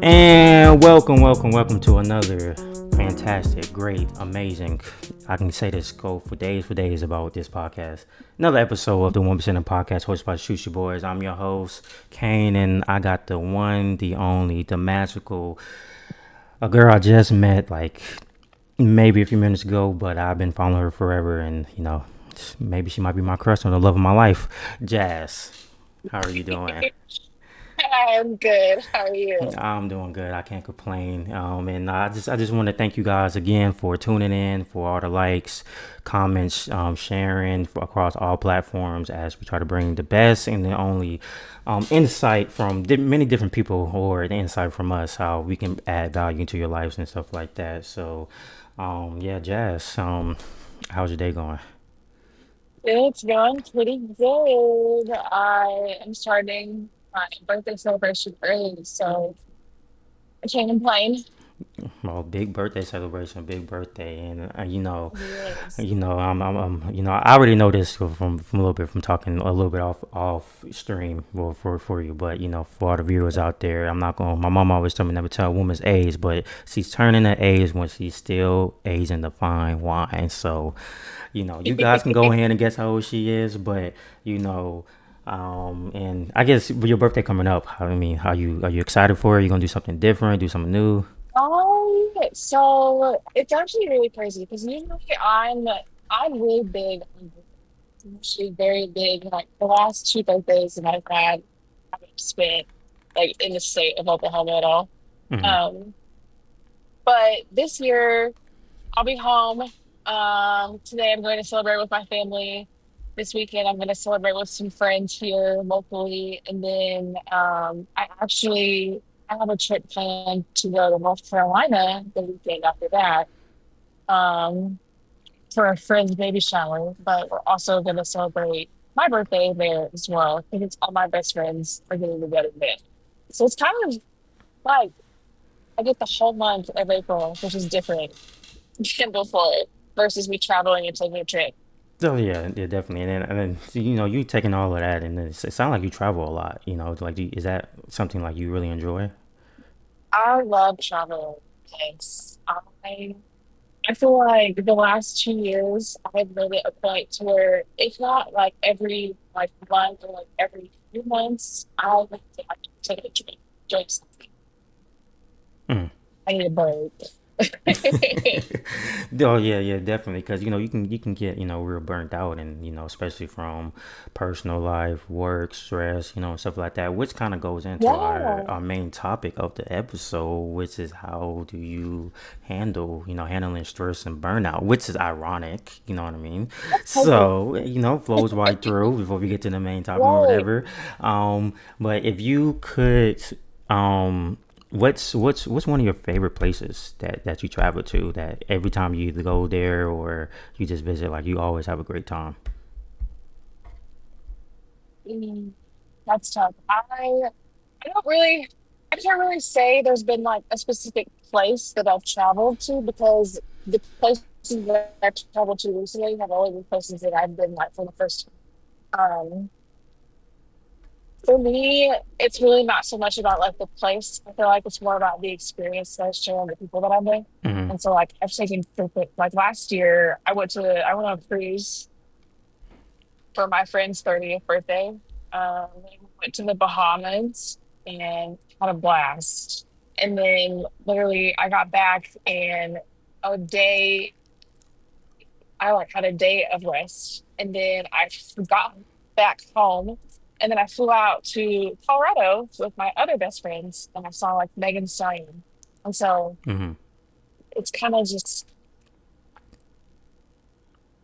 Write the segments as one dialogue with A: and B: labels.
A: And welcome to another fantastic, great, amazing. I can say this go for days about this podcast. Another episode of the 1% Podcast hosted by SushiiiBoyz. I'm your host, Kane, and I got the one, the only, the magical, a girl I just met like maybe a few minutes ago, but I've been following her forever, and maybe she might be my crush on the love of my life. Jazz, how are you doing?
B: I'm good. How are you?
A: I'm doing good. I can't complain. And I just want to thank you guys again for tuning in, for all the likes, comments, sharing across all platforms as we try to bring the best and the only insight from many different people, or the insight from us, how we can add value into your lives and stuff like that. So, yeah, Jazz, how's your day going?
B: It's going pretty good. I am starting my birthday celebration early, so I can't complain.
A: Well, big birthday celebration, big birthday, and
B: Yes.
A: I already know this from a little bit from talking a little bit off stream, well, for you, but for all the viewers out there, I'm not going. My mom always told me never tell a woman's age, but she's turning her age when she's still aging the fine wine. So, you guys can go ahead and guess how old she is, but you know. And I guess with your birthday coming up, I mean, are you excited for it? You gonna do something different, do something new?
B: So it's actually really crazy because usually I'm really big. I'm actually very big. Like the last two birthdays that I've had, I've spent like in the state of Oklahoma at all.
A: Hmm.
B: Um, but this year I'll be home. Today I'm going to celebrate with my family. This weekend I'm going to celebrate with some friends here locally, and then I have a trip planned to go to North Carolina the weekend after that for a friend's baby shower. But we're also going to celebrate my birthday there as well. I think it's all my best friends are getting together there. So it's kind of like I get the whole month of April, which is different than before versus me traveling and taking a trip.
A: Oh yeah, definitely. And then so, you taking all of that, and it sounds like you travel a lot. Like is that something like you really enjoy?
B: I love traveling. Thanks. I feel like the last 2 years I've made it a point to where if not like every like month or like every few months, I like to like take a trip, enjoy something.
A: Mm.
B: I need a break.
A: Oh yeah, definitely. Because you can get real burnt out, and especially from personal life, work, stress, and stuff like that. Which kind of goes into our
B: Yeah,
A: our main topic of the episode, which is how do you handle handling stress and burnout, which is ironic. You know what I mean?
B: that's perfect.
A: So flows right through before we get to the main topic or
B: Right.
A: whatever. But if you could um what's one of your favorite places that you travel to, that every time you either go there or you just visit, like you always have a great time?
B: Mm, that's tough. I don't really I can't really say there's been like a specific place that I've traveled to because the places that I've traveled to recently have always been places that I've been like for the first time. For me, it's really not so much about like the place. I feel like it's more about the experience that I share and the people that I'm with.
A: Hmm.
B: And so like I've taken like last year I went on a cruise for my friend's 30th birthday. We went to the Bahamas and had a blast. And then literally I got back and a day I like had a day of rest. And then got back home. And then I flew out to Colorado with my other best friends and I saw like Megan Thee Stallion. And so
A: Hmm.
B: it's kind of just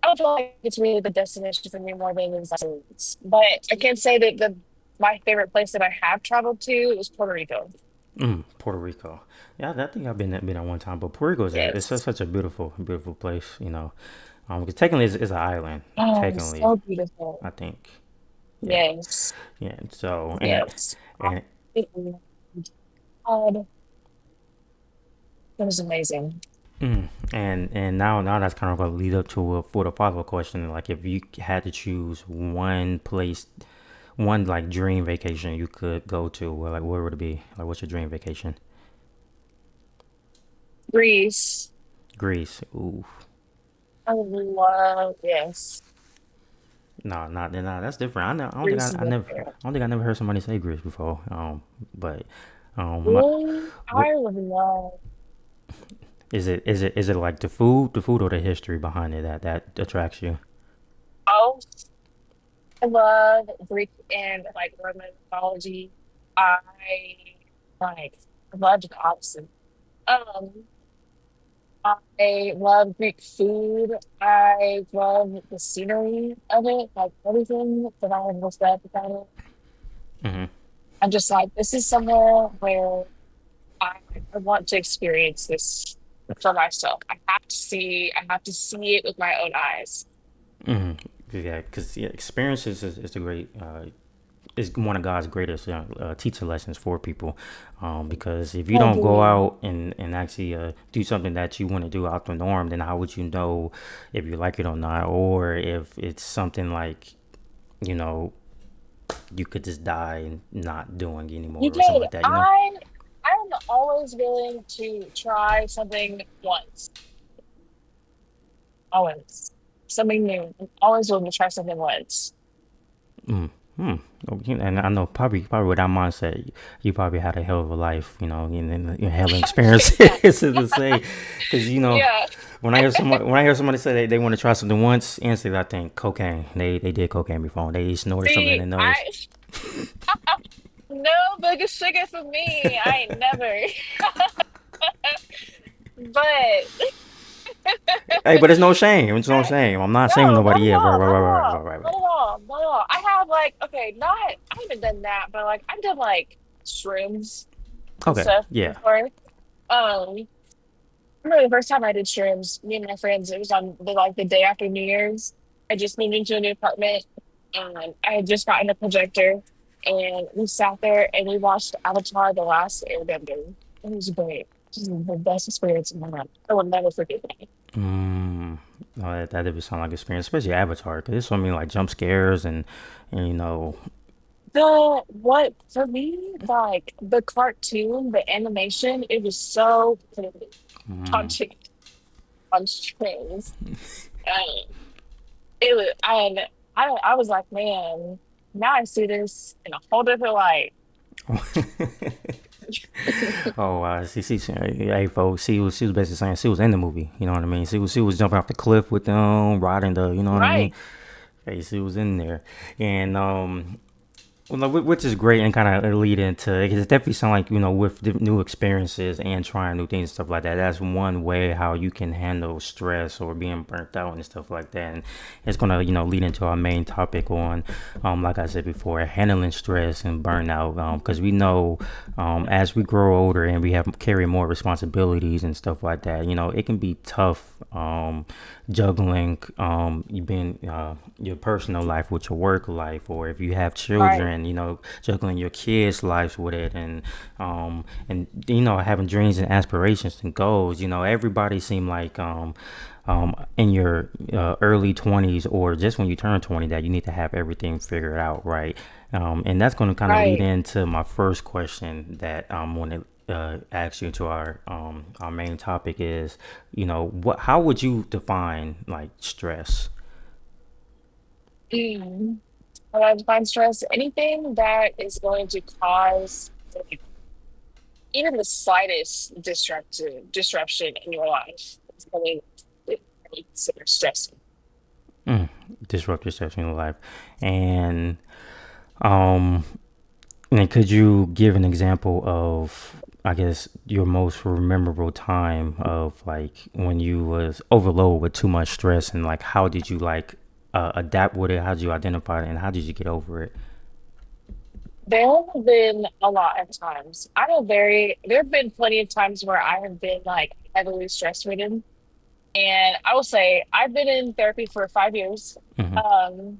B: I don't feel like it's really the destination for me more than it's foods. But I can say that the my favorite place that I have traveled to was Puerto Rico.
A: Puerto Rico. Yeah, I think I've been at one time, but Puerto Rico is it's
B: Yes.
A: such a beautiful place. Because technically it's an island,
B: Oh,
A: technically,
B: so beautiful.
A: I think. Yeah,
B: Yes.
A: yeah. So
B: Yes.
A: and
B: God, it was amazing.
A: and now that's kind of going to lead up to for the follow up question. Like, if you had to choose one place, one like dream vacation you could go to, like where would it be? Like, what's your dream vacation?
B: Greece.
A: Greece. Ooh.
B: I love, yes.
A: No, not that's different. I don't think
B: Greece is up
A: I
B: there.
A: don't think I never heard somebody say Greece before. But my,
B: Really?
A: what
B: I would love.
A: is it like the food or the history behind it that attracts you?
B: Oh, I love Greek and like Roman mythology. I like love the opposite. Um, I love Greek food. I love the scenery of it, like everything that I have looked up about it.
A: Hmm.
B: I'm just like, this is somewhere where I, I want to experience this for myself. I have to see it with my own eyes.
A: Hmm. Yeah, because yeah, experiences is the great is one of God's greatest teacher lessons for people. Because if you
B: I
A: don't go
B: agree.
A: out and actually do something that you want to do out the norm, then how would you know if you like it or not, or if it's something like you know you could just die and not doing
B: You
A: anymore or something
B: did.
A: like that.
B: I'm always willing to try something once. Always. Something new. I'm always willing to try something once.
A: Mm, hmm. Okay, and I know probably with that mindset, you probably had a hell of a life, and hell of
B: Yeah.
A: experiences to say, because
B: Yeah.
A: when I hear somebody say they want to try something once, instantly I think cocaine. They did cocaine before. They snorted something in
B: See,
A: their nose.
B: I no bigger sugar for me. I ain't never. But
A: Hey, but it's no shame. It's no
B: I,
A: shame. I'm not shaming
B: no, not
A: nobody.
B: at
A: Yeah, right,
B: all,
A: right,
B: not
A: right,
B: at
A: right,
B: all,
A: right, right,
B: not
A: right.
B: at all, not at all. I have like, okay, not, I haven't done that, but like I've done like shrooms and
A: Okay,
B: stuff
A: yeah.
B: before. I remember the first time I did shrooms, me and my friends, it was on the day after New Year's. I just moved into a new apartment and I had just gotten a projector and we sat there and we watched Avatar The Last Airbender. It was great. This is the best experience of my life. I will never forget it.
A: Mm, no, that did sound like experience, especially Avatar, because there's so many like jump scares and.
B: The what for me, like the cartoon, the animation, it was so touching on strings. Um, it was I was like, man, now I see this in a whole different light.
A: Oh, hey, folks, she was basically saying she was in the movie. You know what I mean? She was jumping off the cliff with them, riding the, you know what I mean?
B: Right.
A: Hey, she was in there, and well, no, which is great and kind of lead into it. 'Cause it definitely sound like with the new experiences and trying new things and stuff like that. That's one way how you can handle stress or being burnt out and stuff like that. And it's gonna lead into our main topic on, like I said before, handling stress and burnout. Because we know, as we grow older and we have carry more responsibilities and stuff like that, it can be tough. Juggling you being your personal life with your work life, or if you have
B: Right.
A: children, juggling your kids' lives with it, and having dreams and aspirations and goals. Everybody seem like in your early 20s or just when you turn 20 that you need to have everything figured out, right? And that's going to kind of lead
B: Right.
A: into my first question that I want to ask you to our main topic is, how would you define like stress?
B: Mm. When I find stress, anything that is going to cause like, even the slightest disruption in your life is going to be considered stressful.
A: Mm, disrupt yourself in your life, and um and could you give an example of, I guess, your most memorable time of like when you was overloaded with too much stress, and like how did you like adapt with it? How did you identify it, and how did you get over it?
B: There have been a lot of times. There have been plenty of times where I have been like heavily stress ridden. And I will say I've been in therapy for 5 years.
A: Hmm.
B: Um,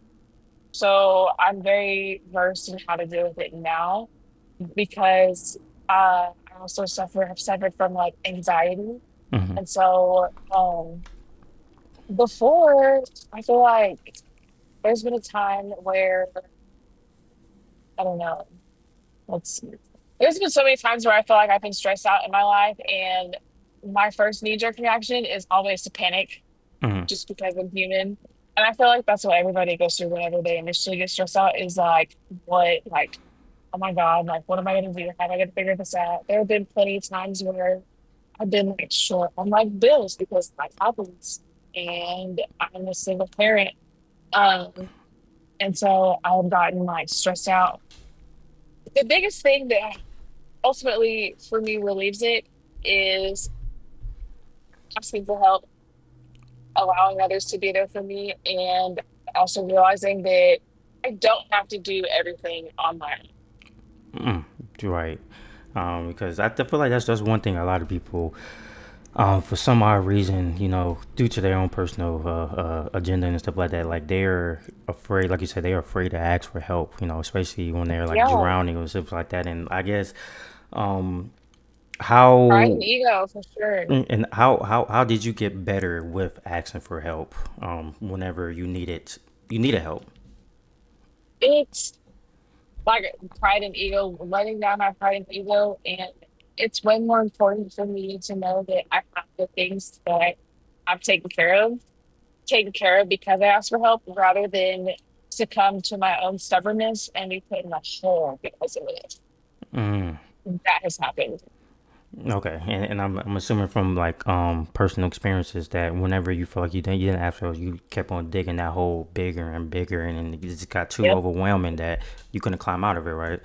B: so I'm very versed in how to deal with it now because I also have suffered from like anxiety.
A: Hmm.
B: And so before I feel like there's been a time where I don't know, let's see. There's been so many times where I feel like I've been stressed out in my life and my first knee-jerk reaction is always to panic,
A: Mm-hmm.
B: just because I'm human. And I feel like that's what everybody goes through whenever they initially get stressed out is like, what, like, oh my God, like, what am I going to do? How am I going to figure this out? There have been plenty of times where I've been like short on like bills because life happens and I'm a single parent. Um, and so I've gotten like stressed out. The biggest thing that ultimately for me relieves it is asking for help, allowing others to be there for me, and also realizing that I don't have to do everything on my own.
A: Mm, right. Because I feel like that's one thing a lot of people, for some odd reason, due to their own personal agenda and stuff like that, like they're afraid, like you said, they're afraid to ask for help. Especially when they're like
B: Yeah,
A: drowning or stuff like that. And I guess um,
B: pride and
A: how
B: ego for sure.
A: and how did you get better with asking for help whenever you needed help?
B: It's like pride and ego, letting down my pride and ego. And it's way more important for me to know that I have the things that I've taken care of because I asked for help rather than succumb to my own stubbornness and be put in a hole because of it.
A: Mm.
B: That has happened.
A: Okay, and I'm assuming from like personal experiences that whenever you feel like you didn't ask for help, you kept on digging that hole bigger and bigger, and then it just got too
B: Yep,
A: overwhelming that you couldn't climb out of it, right?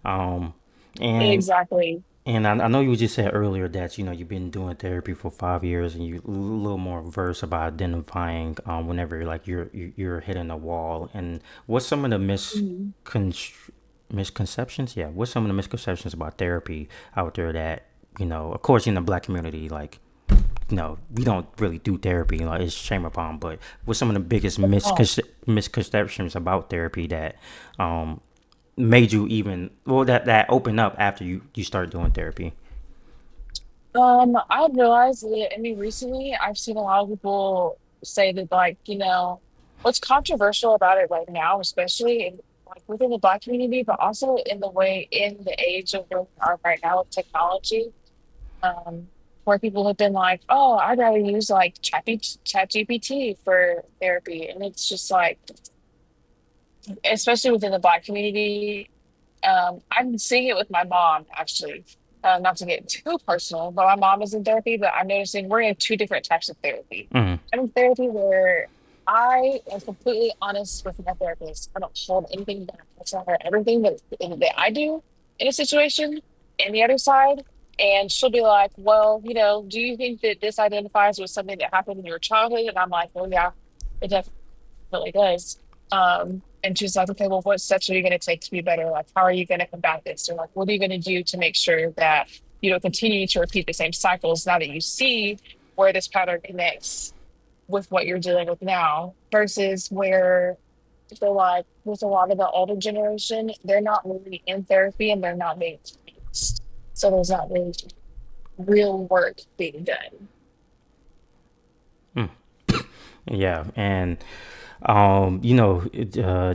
A: Um, and
B: exactly.
A: I know you just said earlier that you've been doing therapy for 5 years and you're a little more versed about identifying whenever like you're hitting a wall. And what's some of the
B: Mhm.
A: misconceptions? Yeah, what's some of the misconceptions about therapy out there that of course in the black community, like we don't really do therapy, like it's shame upon. But what's some of the biggest
B: Oh.
A: misconceptions about therapy that made you even well that open up after you start doing therapy?
B: I realized that, I mean, recently I've seen a lot of people say that, like, what's controversial about it right now, especially in, like within the Black community, but also in the way, in the age of where we are right now with technology, um, where people have been like, oh, I'd rather use like Chat GPT for therapy. And it's just like, especially within the Black community, I'm seeing it with my mom, actually. Not to get too personal, but my mom is in therapy, but I'm noticing we're in two different types of therapy.
A: Mm,
B: I'm in therapy where I am completely honest with my therapist. I don't hold anything back. I tell her everything that I do in a situation, and the other side. And she'll be like, well, do you think that this identifies with something that happened in your childhood? And I'm like, well, yeah, it definitely does. And she's like, okay, well, what steps are you going to take to be better? Like, how are you going to combat this? Or like, what are you going to do to make sure that you don't continue to repeat the same cycles now that you see where this pattern connects with what you're dealing with now versus where I feel like with a lot of the older generation, they're not really in therapy and they're not being fixed. So there's not really real work being done.
A: mm. Yeah, and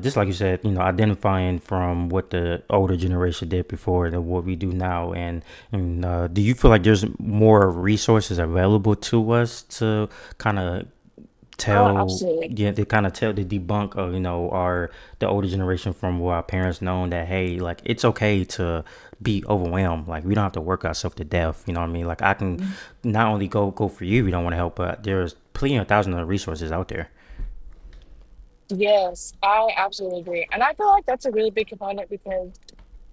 A: just like you said, identifying from what the older generation did before and what we do now, and do you feel like there's more resources available to us to kind of
B: Oh,
A: tell,
B: absolutely.
A: yeah, to kind of tell the debunk of our the older generation from what our parents known that hey, like it's okay to be overwhelmed, like we don't have to work ourselves to death. You know what I mean? Like I can not only go for you if you don't want to help, but there's plenty of thousands of resources out there.
B: Yes, I absolutely agree. And I feel like that's a really big component because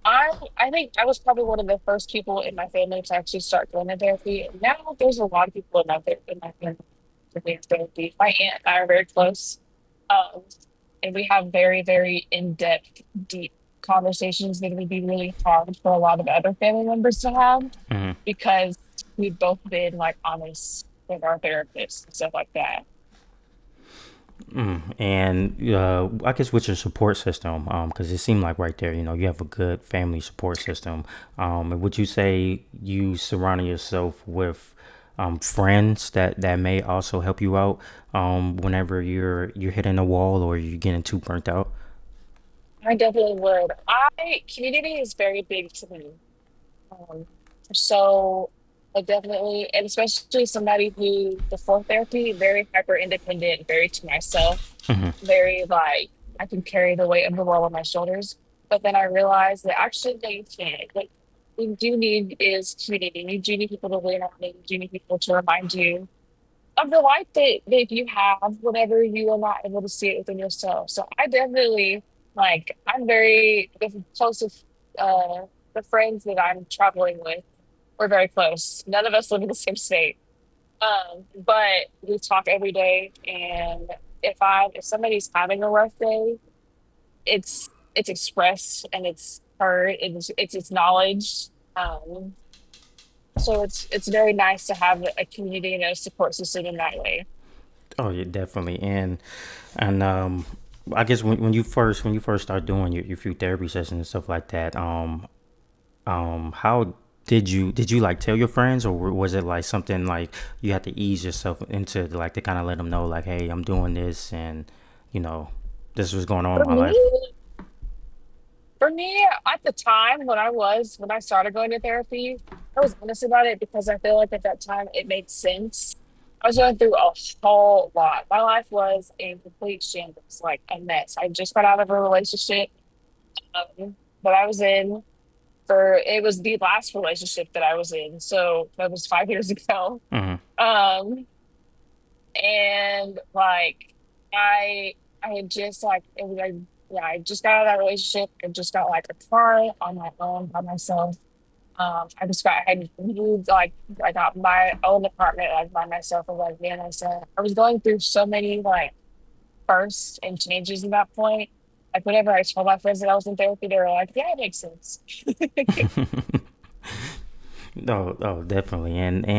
B: I think I was probably one of the first people in my family to actually start going to therapy. And now there's a lot of people in my family that do therapy. My aunt and I are very close. Um, and we have very, very in-depth, deep conversations that would be really hard for a lot of other family members to have
A: Mm-hmm.
B: because we've both been like honest with our therapists and stuff like that.
A: And I guess with your support system, because it seemed like right there, you have a good family support system. And would you say you surrounding yourself with friends that may also help you out whenever you're hitting a wall or you're getting too burnt out?
B: I definitely would. I Community is very big to me. Um, so. definitely, and especially somebody who before therapy, very hyper independent, very to myself, very like I can carry the weight of the world on my shoulders. But then I realized that actually no, you can't. Like what you do need is community. You do need people to lean on, and you do need people to remind you of the life that you have whenever you are not able to see it within yourself. So I definitely like I'm very the closest the friends that I'm traveling with, we're very close. None of us live in the same state. But we talk every day, and if somebody's having a rough day, it's expressed and it's heard, it's acknowledged. So it's very nice to have a community and a support system in that way.
A: Oh yeah, definitely. And I guess when you first start doing your few therapy sessions and stuff like that, how did you like tell your friends, or was it like something like you had to ease yourself into, like, to kind of let them know, like, hey, I'm doing this, and you know this was going on
B: For
A: in my
B: me,
A: life.
B: for me, at the time when I started going to therapy, I was honest about it because I feel like at that time it made sense. I was going through a whole lot. My life was in complete shambles, like a mess. I just got out of a relationship that I was in for it was the last relationship that I was in. So that was 5 years ago.
A: Hmm.
B: Um, and like I I had just like it was like yeah, I just got out of that relationship. I just got like a car on my own by myself. I had moved like I got my own apartment like by myself and like man, I said I was going through so many like firsts and changes at that point. Like whenever I told my friends that I was in therapy, they were like, "Yeah, it makes sense."
A: No, oh, definitely, and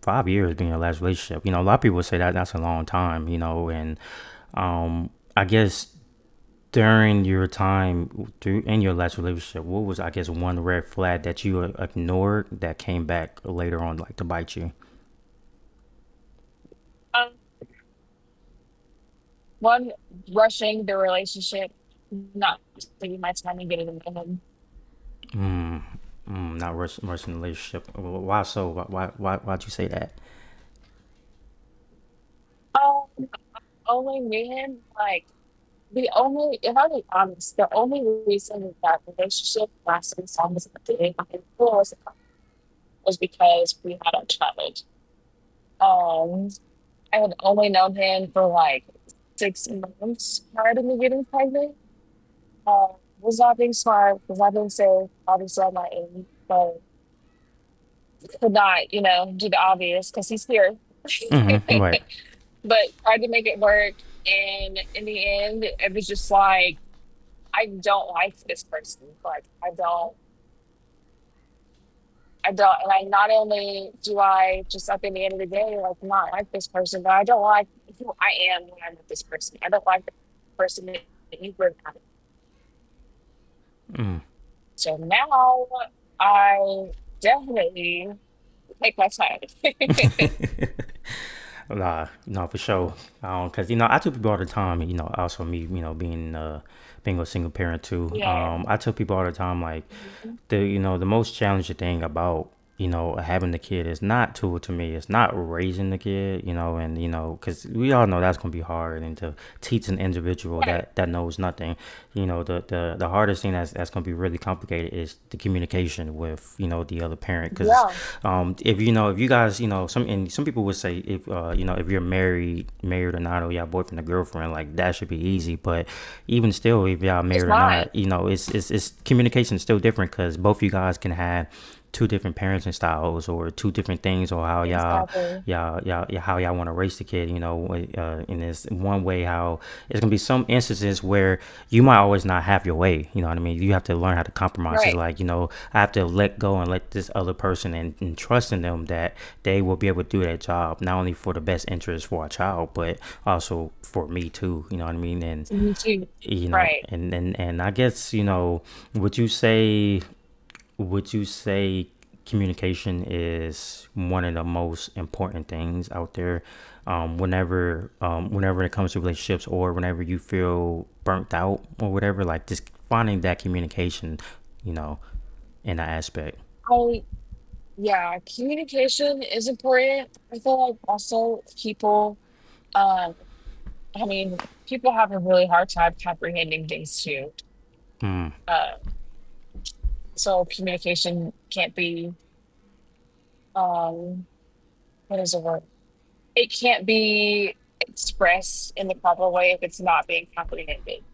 A: 5 years being your last relationship. A lot of people say that that's a long time. And I guess during your time through in your last relationship, what was, I guess, one red flag that you ignored that came back later on, like, to bite you?
B: Um, One, rushing the relationship, not taking my time and getting in the head.
A: Not rushing the relationship. Why so? Why'd you say that?
B: Um, Only man, like if I'm being honest, the only reason that relationship lasted as long as it did was because we had a child. Um, I had only known him for like 6 months prior to me getting pregnant. Was not being smart, was not being safe, obviously on my end, but could not, do the obvious because he's here.
A: Right.
B: But tried to make it work. And in the end, it was just like, I don't like this person. Like, and I not only do I just at the end of the day, like, not like this person, but I don't like who I am when I'm with this person. I don't like the person that you bring out. So now I definitely take my time.
A: Nah, no, for sure. Cause I tell people all the time. Also me, being a single parent too.
B: Yeah.
A: I tell people all the time, like, the most challenging thing about having the kid is not to me, it's not raising the kid, and because we all know that's gonna be hard, and to teach an individual
B: Right.
A: that knows nothing, the hardest thing that's gonna be really complicated is the communication with the other parent. Because
B: Yeah.
A: if you guys, some people would say, if you're married or not, or y'all boyfriend or girlfriend, like, that should be easy. But even still, if y'all
B: It's
A: married or
B: not.
A: not, it's communication is still different, because both you guys can have two different parenting styles, or two different things, or how
B: Exactly.
A: how y'all want to raise the kid. In this one way, how it's gonna be some instances where you might always not have your way. You know what I mean? You have to learn how to compromise. It's
B: Right.
A: like, I have to let go and let this other person, and trust in them that they will be able to do that job, not only for the best interest for our child, but also for me too. You know what I mean? And
B: Me too. Right.
A: and I guess, would you say would you say communication is one of the most important things out there, whenever it comes to relationships, or whenever you feel burnt out or whatever, like, just finding that communication, you know, in that aspect?
B: Yeah, communication is important. I feel like also people, um, I mean, people have a really hard time comprehending things too.
A: Mm,
B: Uh, so communication can't be, um, what is the word? It can't be expressed in the proper way if it's not being comprehended.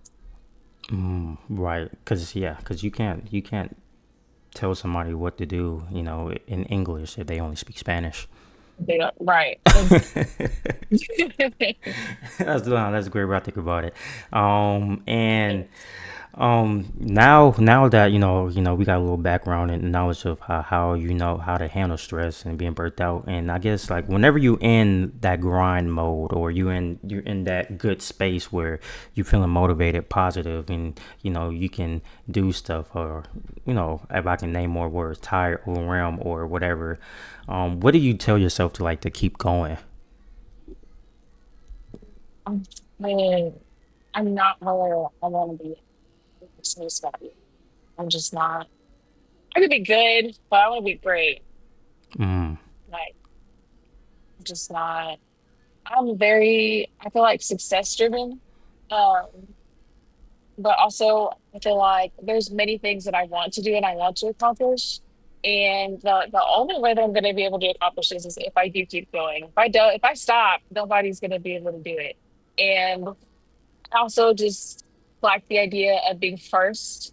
A: right, because yeah, because you can't tell somebody what to do, in English if they only speak Spanish.
B: They don't, right.
A: That's a great way I think about it. And now that we got a little background and knowledge of how you know how to handle stress and being burnt out, and I guess like whenever you in that grind mode or you're in that good space where you're feeling motivated, positive, and you can do stuff, or if I can name more words, tired, overwhelmed, or whatever. What do you tell yourself to like to keep going?
B: I'm, man, I'm not where I want to be in this new spot. I'm just not. I could be good, but I want to be great.
A: Mm,
B: Like, I'm just not. I feel like success driven. Um, but also I feel like there's many things that I want to do and I want to accomplish. And the only way that I'm going to be able to accomplish this is if I do keep going. If I stop, nobody's going to be able to do it. And I also just like the idea of being first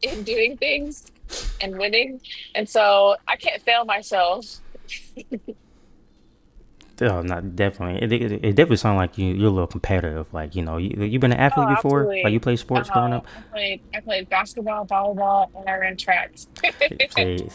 B: in doing things and winning. And so I can't fail myself.
A: oh, not definitely. It definitely sounds like you're a little competitive. Like you've been an athlete
B: Oh,
A: before. Like you
B: absolutely.
A: played sports growing up.
B: I played basketball, volleyball, and I ran tracks.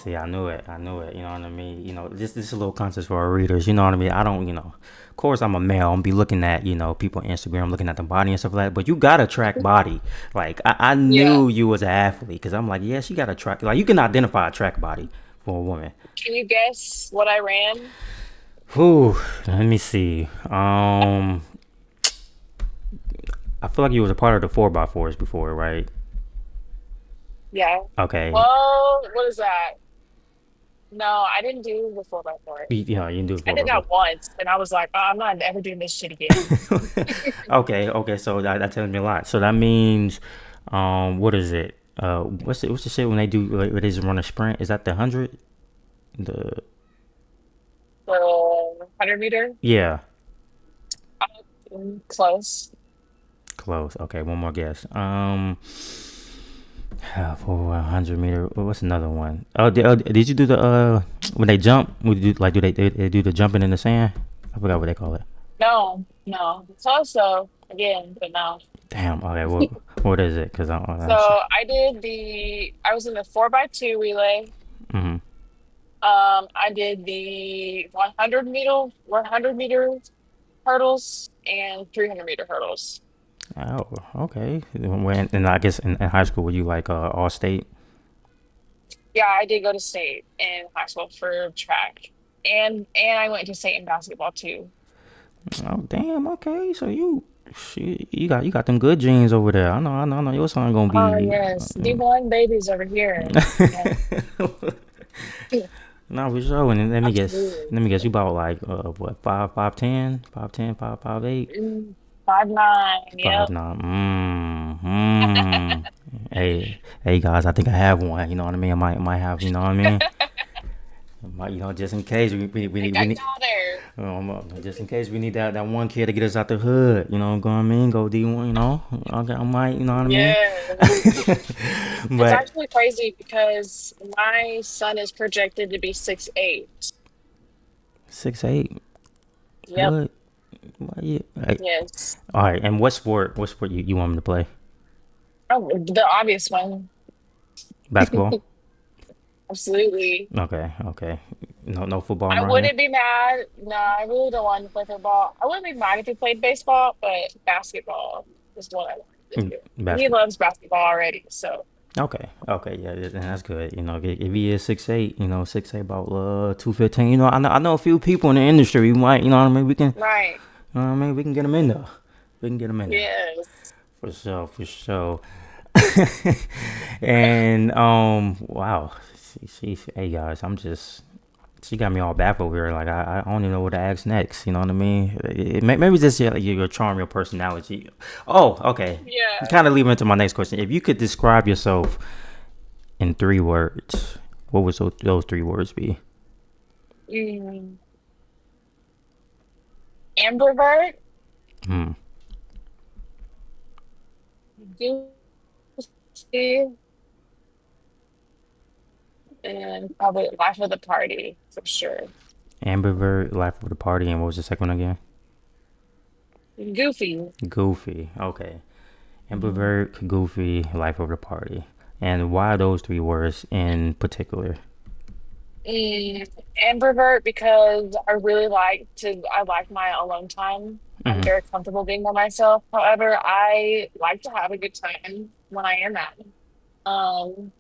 A: See, I knew it. I knew it. You know what I mean. This is a little context for our readers. You know what I mean. I don't. Of course, I'm a male. I'm be looking at people on Instagram, looking at the body and stuff like that. But you got a track body. Like I
B: Yeah.
A: knew you was an athlete because I'm like, yeah, she got a track. Like you can identify a track body for a woman.
B: Can you guess what I ran?
A: Whew. Let me see. I feel like you was a part of the four by fours before, right?
B: Yeah.
A: Okay.
B: Well, what is that? No, I didn't do the 4x4.
A: Yeah, you can do the
B: I
A: four
B: did
A: by four.
B: that once, and I was like, oh, I'm not ever doing this shit again.
A: Okay. So that tells me a lot. So that means, what is it? What's the shit when they do like, when they just run a sprint? Is that the 100? The
B: So, 100 meter,
A: Yeah,
B: close.
A: close. Okay, one more guess. For 100 meter. What's another one? Oh, did you do the when they jump? Would you do like do they do the jumping in the sand? I forgot what they call it.
B: No, no. Close though, again, but no.
A: Damn. Okay. What is it? Cause
B: So I was in the 4x2 relay.
A: mm-hmm.
B: I did the 100 meter hurdles and 300-meter hurdles.
A: Oh, okay. And I guess in high school, were you like all state?
B: Yeah, I did go to state in high school for track, and I went to state in basketball too.
A: Oh, damn. Okay, so you got them good genes over there. I know. Your son gonna
B: Oh
A: be.
B: yes, D1 babies over here. Yeah,
A: No, for sure. And let me guess.
B: absolutely.
A: Let me guess. You about like what 5'10", 5'10", 5'8",
B: 5'9".
A: five
B: Yep.
A: nine. Hey guys. I think I have one. You know what I mean? I might have. You know what I mean? Might, just in case we
B: I
A: need we
B: got
A: need.
B: y'all there.
A: Just in case we need that one kid to get us out the hood, what I mean? Go D1, Okay, I might, you know what I mean?
B: Yes. It's
A: But
B: actually crazy because my son is projected to be 6'8".
A: 6'8",
B: Yep.
A: what? What you?
B: Yes.
A: All right, and what sport you want me to play?
B: Oh, the obvious one.
A: Basketball.
B: Absolutely.
A: Okay. No football
B: I
A: around here.
B: wouldn't be mad. No, I really don't want to play football. I wouldn't be mad if he played baseball, but basketball is what I want to do. And he
A: Basketball.
B: loves basketball already, so
A: Okay, yeah, and that's good. If he is 6'8", 6'8", about 215. I know a few people in the industry. We might, you know what I mean. We can,
B: right.
A: you know what I mean. We can get them in there. We can get them in there.
B: Yes.
A: For sure, for sure. And wow, hey guys, I'm just She got me all baffled here. Like I don't even know what to ask next. You know what I mean? Maybe it's just your charm, your personality. Oh, okay.
B: Yeah.
A: Kind of leading into my next question. If you could describe yourself in 3 words, what would those 3 words be?
B: Mm, ambivert,
A: Hmm.
B: goofy, and probably life of the party for sure.
A: Ambivert, life of the party, and what was the second one again?
B: Goofy.
A: Goofy. Okay.
B: Mhm.
A: Ambivert, goofy, life of the party. And why those 3 words in particular?
B: Mm, ambivert because I like my alone time. I'm
A: Hmm.
B: very comfortable being by myself. However, I like to have a good time when I am at. Um,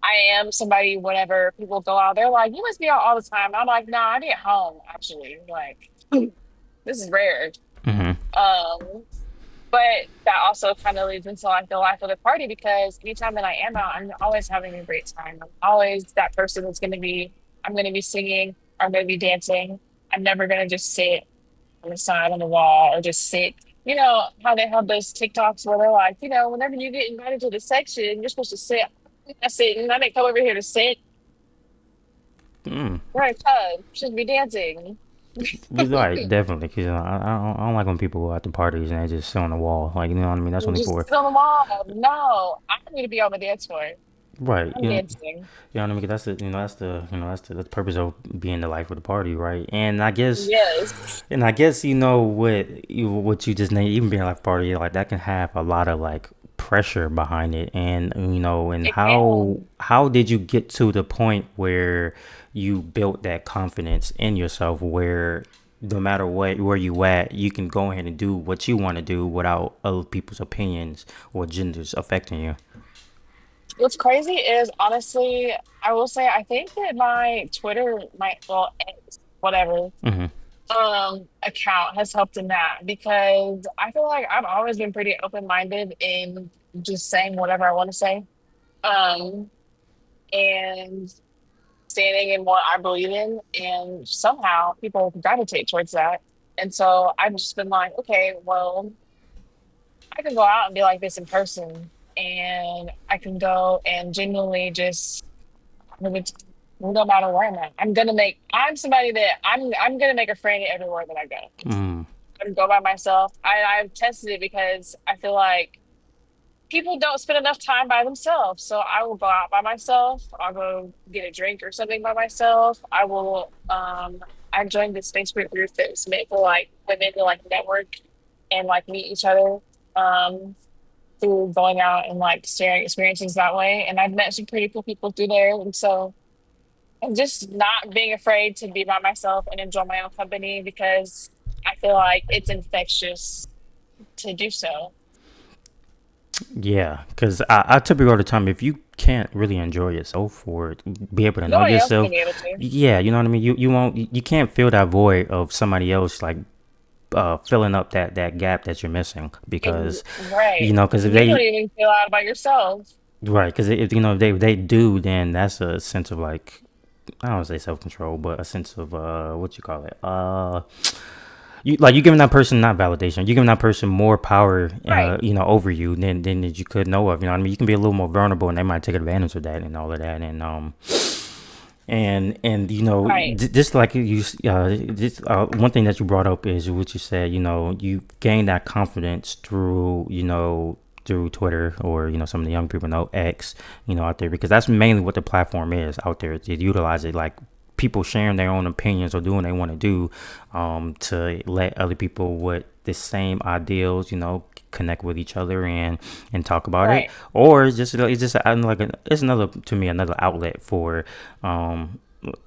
B: I am somebody whenever people go out, they're like, you must be out all the time. I'm like, nah, I be at home actually. Like this is rare.
A: Hmm.
B: Um, but that also kind of leads into like the life of the party because anytime that I am out, I'm always having a great time. I'm always that person that's I'm gonna be singing, I'm gonna be dancing. I'm never gonna just sit on the side on the wall or just sit. You know how they have those TikToks where they're like, whenever you get invited to the section, you're supposed to sit. I sit, and I didn't come over here to sit.
A: Mm.
B: We're in a club, shouldn't be dancing.
A: Right, definitely. Cause I don't like when people go out to parties and they just sit on the wall. Like you know what I mean? That's only
B: Just
A: for
B: sit on the wall. No, I need to be on the dance floor.
A: right.
B: I'm dancing.
A: You know what I mean? 'Cause that's the purpose of being the life of the party, right?
B: Yes.
A: And I guess what you just named, even being like party, like that can have a lot of like pressure behind it, and and
B: It
A: how
B: can.
A: how did you get to the point where you built that confidence in yourself, where no matter what where you at, you can go ahead and do what you want to do without other people's opinions or genders affecting you.
B: What's crazy is honestly, I will say I think that my Twitter, my well, X, whatever,
A: Hmm.
B: account has helped in that because I feel like I've always been pretty open-minded in just saying whatever I want to say. Um, and standing in what I believe in, and somehow people gravitate towards that. And so I've just been like, okay, well, I can go out and be like this in person, and I can go and genuinely just have a good time, no matter where I'm at. I'm somebody that I'm gonna make a friend everywhere that I go.
A: Mm.
B: I go by myself. I've tested it because I feel like people don't spend enough time by themselves. So I will go out by myself. I'll go get a drink or something by myself. I joined this Facebook group that's meant for like women to like network and like meet each other um through going out and like sharing experiences that way. And I've met some pretty cool people through there. And so and just not being afraid to be by myself and enjoy my own company because I feel like it's infectious to do so.
A: Yeah, because I tell people all the time, if you can't really enjoy yourself or be able to know
B: Nobody else is
A: yourself,
B: gonna be able to.
A: yeah, you know what I mean. You won't you can't fill that void of somebody else like filling up that gap that you're missing because
B: Right.
A: because if
B: You don't
A: they
B: even feel out about yourself.
A: right because if if they do, then that's a sense of like I don't want to say self control, but a sense of what you call it you giving that person not validation. You're giving that person more power,
B: Right.
A: over you than you could know of. You know what I mean? You can be a little more vulnerable, and they might take advantage of that and all of that. And
B: Right.
A: just like one thing that you brought up is what you said. You gain that confidence through through Twitter or some of the young people know X, out there because that's mainly what the platform is out there to utilize it like people sharing their own opinions or doing what they want to do to let other people with the same ideals connect with each other and talk about it,
B: Right.
A: or it's just it's another to me another outlet um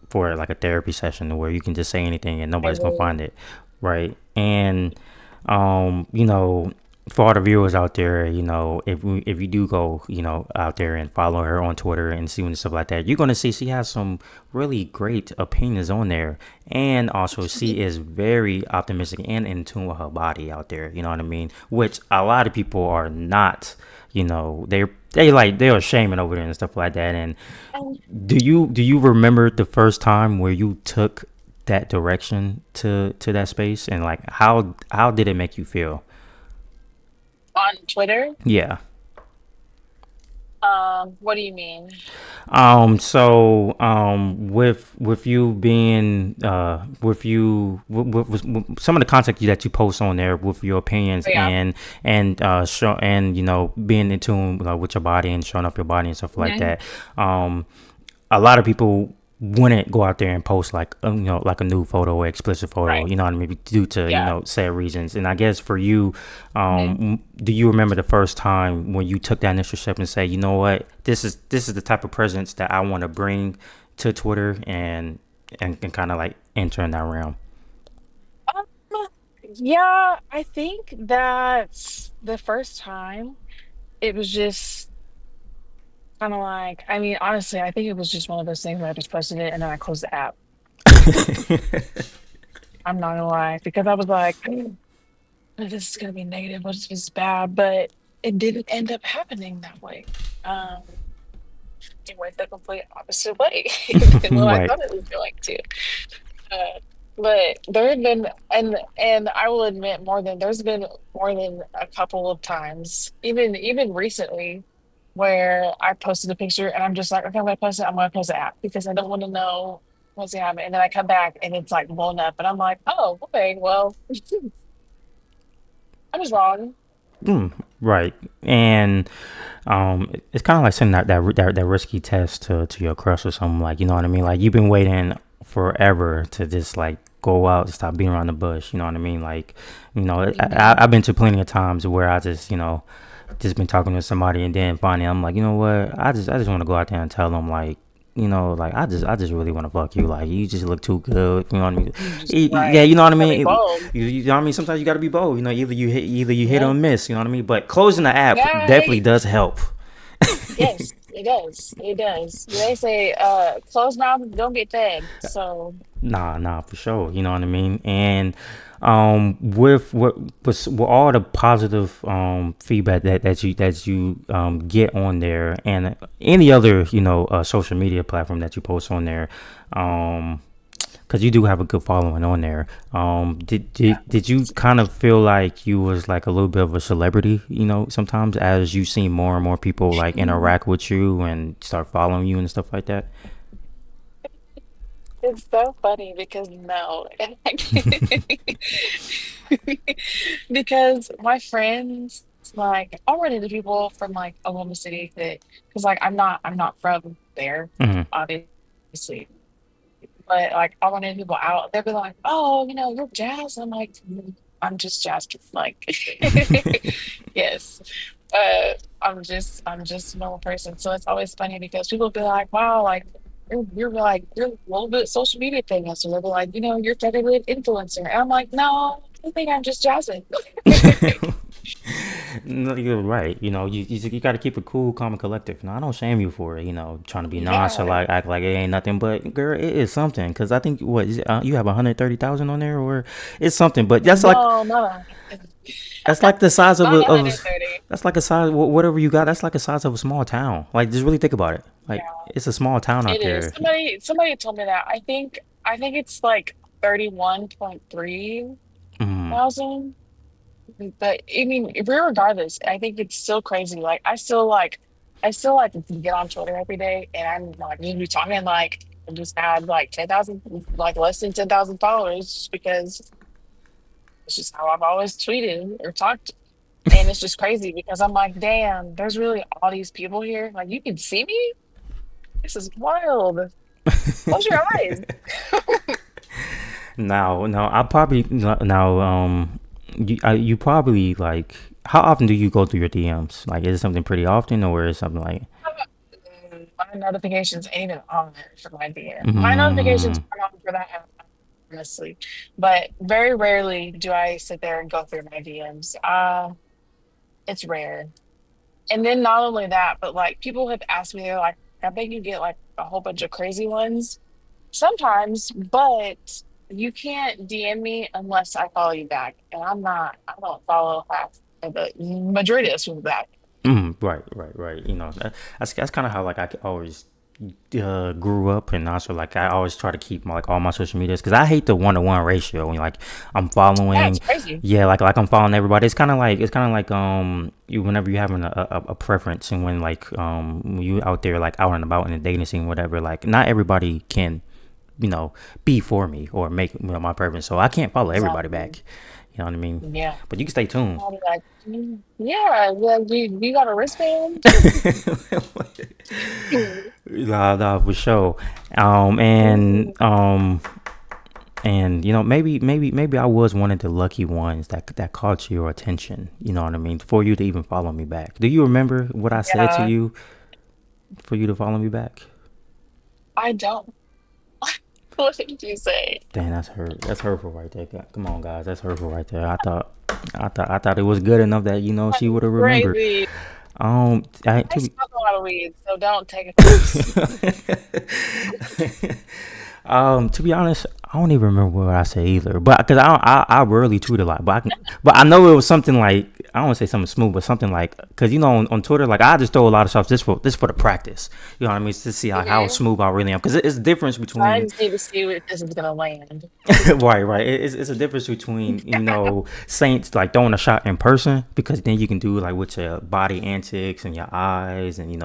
A: for like a therapy session where you can just say anything and
B: I
A: nobody's gonna
B: agree.
A: find it, right? And for all the viewers out there, if you do go, out there and follow her on Twitter and see and stuff like that, you're gonna see she has some really great opinions on there, and also she is very optimistic and in tune with her body out there. You know what I mean? Which a lot of people are not. they were shaming over there and stuff like that. And
B: And
A: do you remember the first time where you took that direction to that space, and like how did it make you feel?
B: on Twitter,
A: Yeah.
B: what do you mean?
A: With you being with some of the content that you post on there with your opinions
B: Oh, yeah.
A: and being in tune with your body and showing up your body and stuff like
B: Mhm.
A: that. A lot of people wouldn't go out there and post like like a nude photo or explicit photo,
B: Right.
A: you know what I mean, due to
B: Yeah.
A: sad reasons. And I guess for you,
B: Mhm.
A: do you remember the first time when you took that initial step and say, you know what, this is the type of presence that I want to bring to Twitter and kind of like enter in that realm?
B: Um, yeah, I think that the first time it was just kind of like, I mean, honestly, I think it was just one of those things where I just posted it and then I closed the app. I'm not gonna lie, because I was like, this is gonna be negative. What if it's bad? But it didn't end up happening that way. Um, it went the complete opposite way than what I
A: Right.
B: thought it was going to. Uh, but there have been, and I will admit, there's been more than a couple of times, even recently, where I posted a picture and I'm just like, okay, I'm gonna post it. I'm gonna post the app because I don't want to know what's gonna happen. And then I come back and it's like blown up, and I'm like, oh, okay, well, I was wrong.
A: Right. And it's kind of like sending that risky test to your crush or something, like, you know what I mean, like you've been waiting forever to just like go out and stop being around the bush, you know what I mean, like,
B: Hmm.
A: I've been to plenty of times where I just just been talking to somebody, and then finally I'm like, you know what, I just want to go out there and tell them, like, like I just really want to fuck you, like you just look too good, you know what I mean.
B: You just
A: Yeah,
B: right.
A: you know what I
B: Gotta be
A: mean.
B: bold.
A: You know what I mean. Sometimes you got to be bold, either you hit or
B: Yeah.
A: miss, you know what I mean. But closing the app
B: Yeah.
A: definitely does help.
B: Yes, it does. It does. They say, closed mouth don't get fed. So,
A: Nah, for sure. You know what I mean. And with with all the positive feedback that you get on there, and any other social media platform that you post on there, um, because you do have a good following on there. Did,
B: yeah.
A: did did you kind of feel like you was like a little bit of a celebrity? Sometimes as you see more and more people like interact with you and start following you and stuff like that.
B: It's so funny because no, because my friends, like, I'll run into people from like Oklahoma City that, because like I'm not from there,
A: Hmm.
B: obviously, but like I'll run into people out. They'll be like, "Oh, you're Jazz." I'm like, I'm just Jazz." Like, yes, uh, I'm just a normal person. So it's always funny because people be like, "Wow, like you're a little bit social media famous," or they'll be like, "You're technically an influencer." And I'm like, "No, I think I'm just Jasmine."
A: No, you're right. You got to keep it cool, calm, and collective. I don't shame you for it. Trying to be nonchalant,
B: Yeah.
A: like act like it ain't nothing. But girl, it is something. Cause I think what is it, you have 130,000 on there, or it's something. But
B: No, not
A: that's like the size of
B: not
A: a of
B: 130.
A: that's like a size whatever you got. That's like a size of a small town. Like just really think about it. Like
B: Yeah.
A: it's a small town out
B: It is.
A: there.
B: Somebody told me that. I think it's like 31.3
A: Mm,
B: thousand. But I mean, regardless, I think it's still crazy. Like I still like to get on Twitter every day, and I'm like just be talking like I just had like 10,000, like less than 10,000 followers, just because it's just how I've always tweeted or talked. And it's just crazy because I'm like, damn, there's really all these people here. Like you can see me. This is wild. Close your eyes.
A: now I probably now you probably like, how often do you go through your DMs? Like is it something pretty often, or is it something like
B: My notifications ain't even on for my DM. My notifications
A: mm,
B: are on for that app, honestly. But very rarely do I sit there and go through my DMs. It's rare. And then not only that, but like people have asked me, they're like, I bet you get like a whole bunch of crazy ones. Sometimes, but you can't DM me unless I follow you back. And I don't follow half of the majority of us people back.
A: Right, right, right. That's kind of how like always grew up, and also like I always try to keep my, like all my social medias because I hate the 1-to-1 ratio. When like I'm
B: Yeah, it's
A: following,
B: crazy.
A: yeah, like I'm following everybody. It's kind of like you whenever you having a preference, and when like when you out there like out and about in the dating scene, whatever. Like not everybody can you know be for me or make my preference, so I can't follow everybody
B: Exactly.
A: back. You know what I mean?
B: Yeah.
A: But you can stay tuned.
B: I'll be like, yeah, yeah, you got a wristband?
A: Nah, nah, for sure. Um, and um, and maybe I was one of the lucky ones that caught your attention. You know what I mean? For you to even follow me back. Do you remember what I said to
B: Yeah,
A: you for you to follow me back?
B: I don't. What did you say?
A: Dang, that's hurtful right there. Come on, guys, that's hurtful right there. I thought it was good enough that she would have remembered.
B: Crazy. I
A: To be
B: smoke a lot of weed, so don't take offense.
A: To be honest, I don't even remember what I said either. But because I rarely tweet a lot, but I know it was something like I don't want to say something smooth, but something like because on Twitter, like I just throw a lot of stuff just for the practice. You know what I mean? To see how
B: Hmm.
A: smooth I really am, because it's a difference
B: I
A: between
B: just need to see if this is gonna land.
A: right. It's a difference between saints like throwing a shot in person because then you can do like with your body antics and your eyes and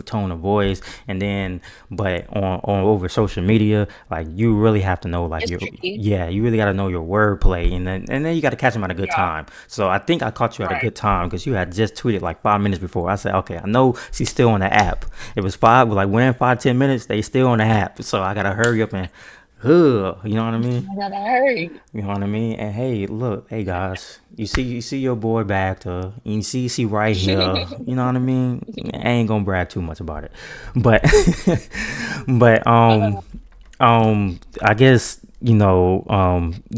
A: tone of voice and then but on over social media like you really have to know like
B: It's
A: your
B: tricky.
A: yeah you really got to know your wordplay and then you got to catch them at a good
B: Yeah,
A: time. So I think I caught you at a
B: right.
A: good time because you had just tweeted like 5 minutes before. I said okay, I know she's still on the app. It was five like within 5-10 minutes they still on the app, so I gotta hurry up and you know what I mean?
B: I gotta hurry.
A: You know what I mean? And hey, look, hey guys, you see your boy back to you see right here. You know what I mean? I ain't gonna brag too much about it, but but I guess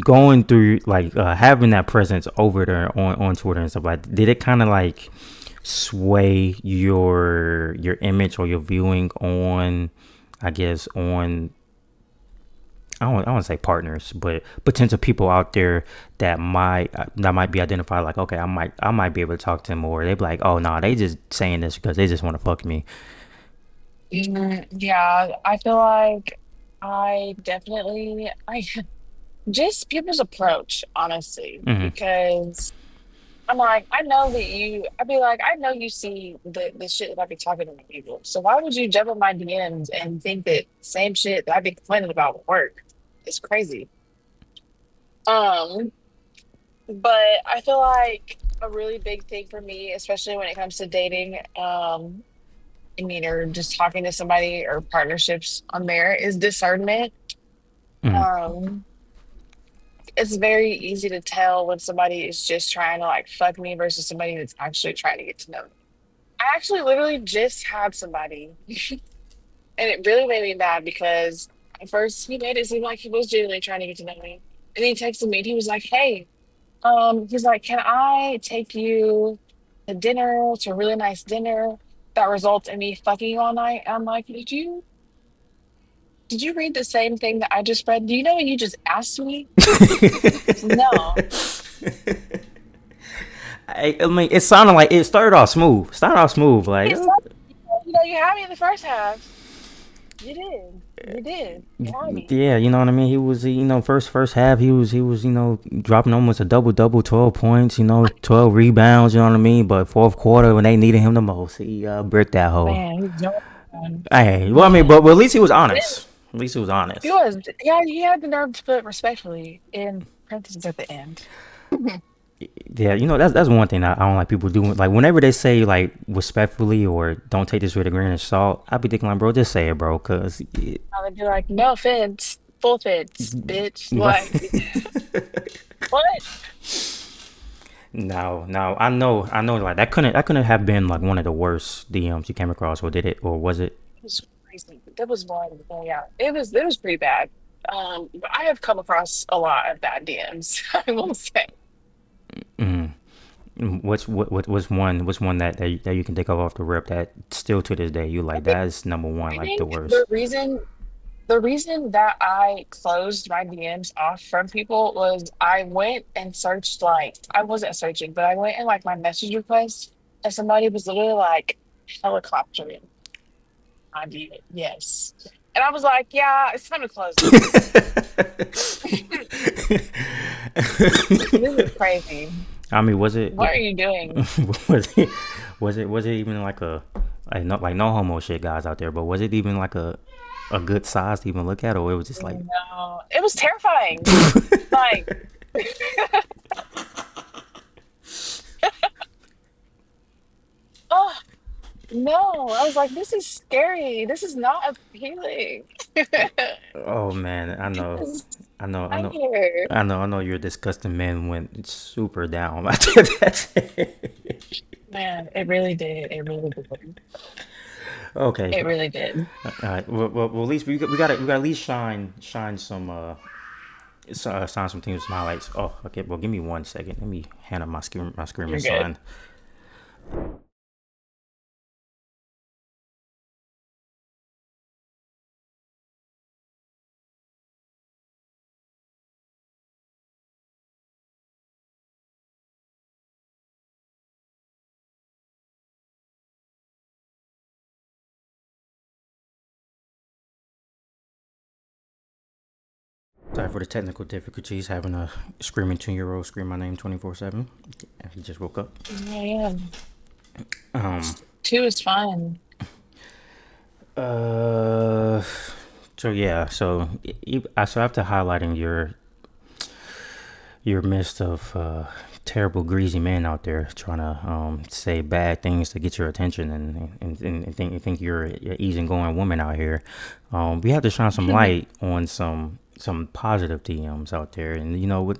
A: going through like having that presence over there on Twitter and stuff like did it kind of like sway your image or your viewing on I guess on I don't want to say partners, but potential people out there that might be identified like, okay, I might be able to talk to them, or they be like, oh no, nah, they just saying this because they just want to fuck me.
B: Yeah, I feel like I definitely I just people's approach, honestly,
A: Hmm.
B: because I'm like, I'd be like, I know you see the shit that I be talking to people. So why would you jump in my DMs and think that same shit that I've been complaining about would work? It's crazy. Um, but I feel like a really big thing for me, especially when it comes to dating, I mean, or just talking to somebody or partnerships on there, is discernment.
A: Hmm.
B: Um, it's very easy to tell when somebody is just trying to like fuck me versus somebody that's actually trying to get to know me. I actually literally just had somebody, and it really made me mad because at first he made it seem like he was genuinely trying to get to know me. And he texted me and he was like, hey, he's like, can I take you to dinner, to a really nice dinner that results in me fucking you all night? And I'm like, did you read the same thing that I just read? Do you know what you just asked me? No.
A: I mean, it sounded like it started off smooth. Started off smooth, like
B: It's like, you had me in the first half. You did. You did. You had me.
A: yeah, you know what I mean. He was, first half, he was, dropping almost a double double, 12 points, 12 rebounds. You know what I mean. But fourth quarter, when they needed him the most, he bricked that hole.
B: Man, he's Jordan.
A: Hey, well, I mean, but
B: Man.
A: at least he was
B: But then
A: honest. At least he was
B: he
A: honest.
B: was, yeah, he had the nerve to put respectfully in parentheses at the end.
A: Yeah, that's one thing I don't like people doing. Like whenever they say like respectfully or don't take this with a grain of salt, I be thinking like, bro, just say it, bro, cause
B: I would be like, no offense, full offense, bitch.
A: like,
B: Like, what?
A: now I know like that couldn't have been like one of the worst DMs you came across, or did it, or was it?
B: It was crazy. That was one. Yeah, it was pretty bad. But I have come across a lot of bad DMs, I will say.
A: Mm, what's one that you can think of off the rip that still to this day you
B: I
A: like
B: think
A: that's number one
B: I
A: like the
B: think
A: worst.
B: the reason that I closed my DMs off from people was I went and searched, like I wasn't searching, but I went and like my message requests. and somebody was literally like helicoptering on you. Yes. And I was like, yeah, it's time to close this. This is crazy.
A: I mean, was it
B: What are you doing?
A: was it was it even like a like no homo shit guys out there, but was it even like a good size to even look at, or it was just like
B: No, it was terrifying. Like, oh no, I was like, this is scary. This is not appealing.
A: oh man,
B: This is
A: I know, I know,
B: fire.
A: I know you're a disgusting man went super down after that.
B: Man, it really did. It really did.
A: Okay,
B: It really did.
A: all right. Well, at least we got to at least shine some sign some things, some highlights. Oh, okay. Well, give me 1 second. Let me hand up my screaming
B: You're good.
A: sign. Sorry for the technical difficulties. Having a screaming 2-year-old scream my name 24/7. He just woke up.
B: Yeah, yeah.
A: Um.
B: Two is fine.
A: Uh. So yeah. So after highlighting your midst of terrible greasy men out there trying to say bad things to get your attention and think you're an easygoing woman out here, we have to shine some light on some positive DMs out there. And you know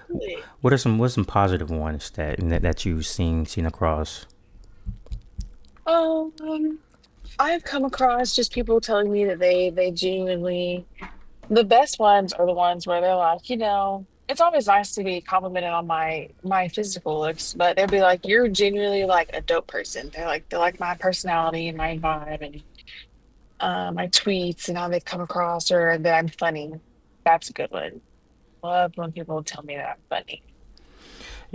B: Really?
A: what are some positive ones that you've seen across?
B: Um, I've come across just people telling me that they genuinely the best ones are the ones where they're like, it's always nice to be complimented on my physical looks, but they'll be like, you're genuinely like a dope person. They like my personality and my vibe and my tweets and how they come across or that I'm funny. That's a good one. Love when people tell me that I'm funny.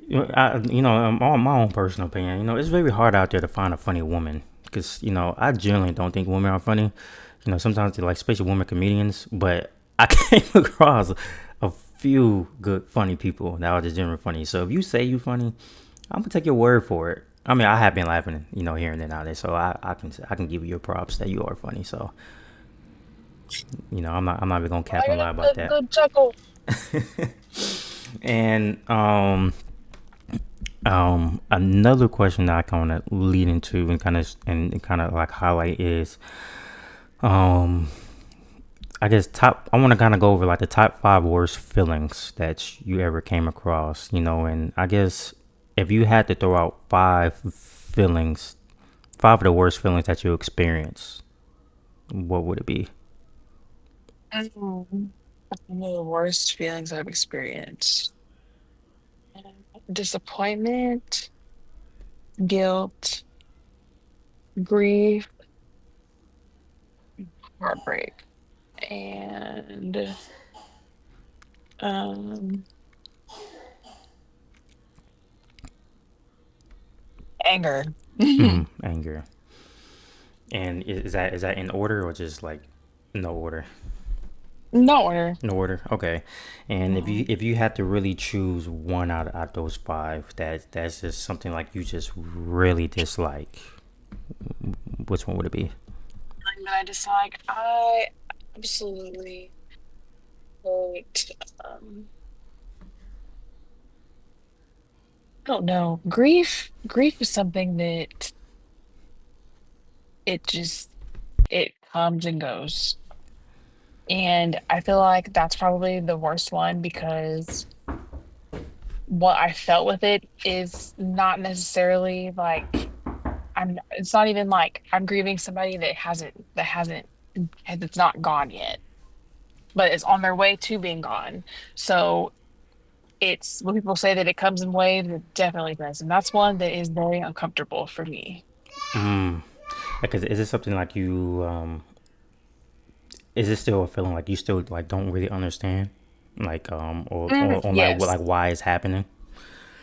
A: My own personal opinion, it's very hard out there to find a funny woman because I generally don't think women are funny. Sometimes they like, especially women comedians, but I came across a few good funny people that are just generally funny. So if you say you funny, I'm gonna take your word for it. I mean, I have been laughing, here and there nowadays, so I can give you your props that you are funny. So I'm not even gonna cap
B: I
A: and
B: got
A: lie
B: a
A: about
B: good,
A: that.
B: good chuckle.
A: And another question that I kind of lead into and kind of like highlight is, um, I guess I want to kind of go over like the top 5 worst feelings that you ever came across, and I guess if you had to throw out 5 feelings, 5 of the worst feelings that you experience, what would it be?
B: Mm. One of the worst feelings I've experienced. Disappointment, guilt, grief, heartbreak, and um, anger.
A: Anger. And is that in order or just like no order?
B: No order.
A: No order. Okay. And if you
B: Mhm.
A: if you had to really choose one out those 5, that's just something like you just really dislike, which one would it be?
B: Something that I dislike. I absolutely hate. Um, I don't know. Grief is something that it just it comes and goes. And I feel like that's probably the worst one because what I felt with it is not necessarily like it's not even like I'm grieving somebody that's not gone yet, but it's on their way to being gone. So it's when people say that it comes in waves, it definitely does. And that's one that is very uncomfortable for me.
A: Like, is it something like is it still a feeling like you still like don't really understand, like or like
B: Yes.
A: why it's happening?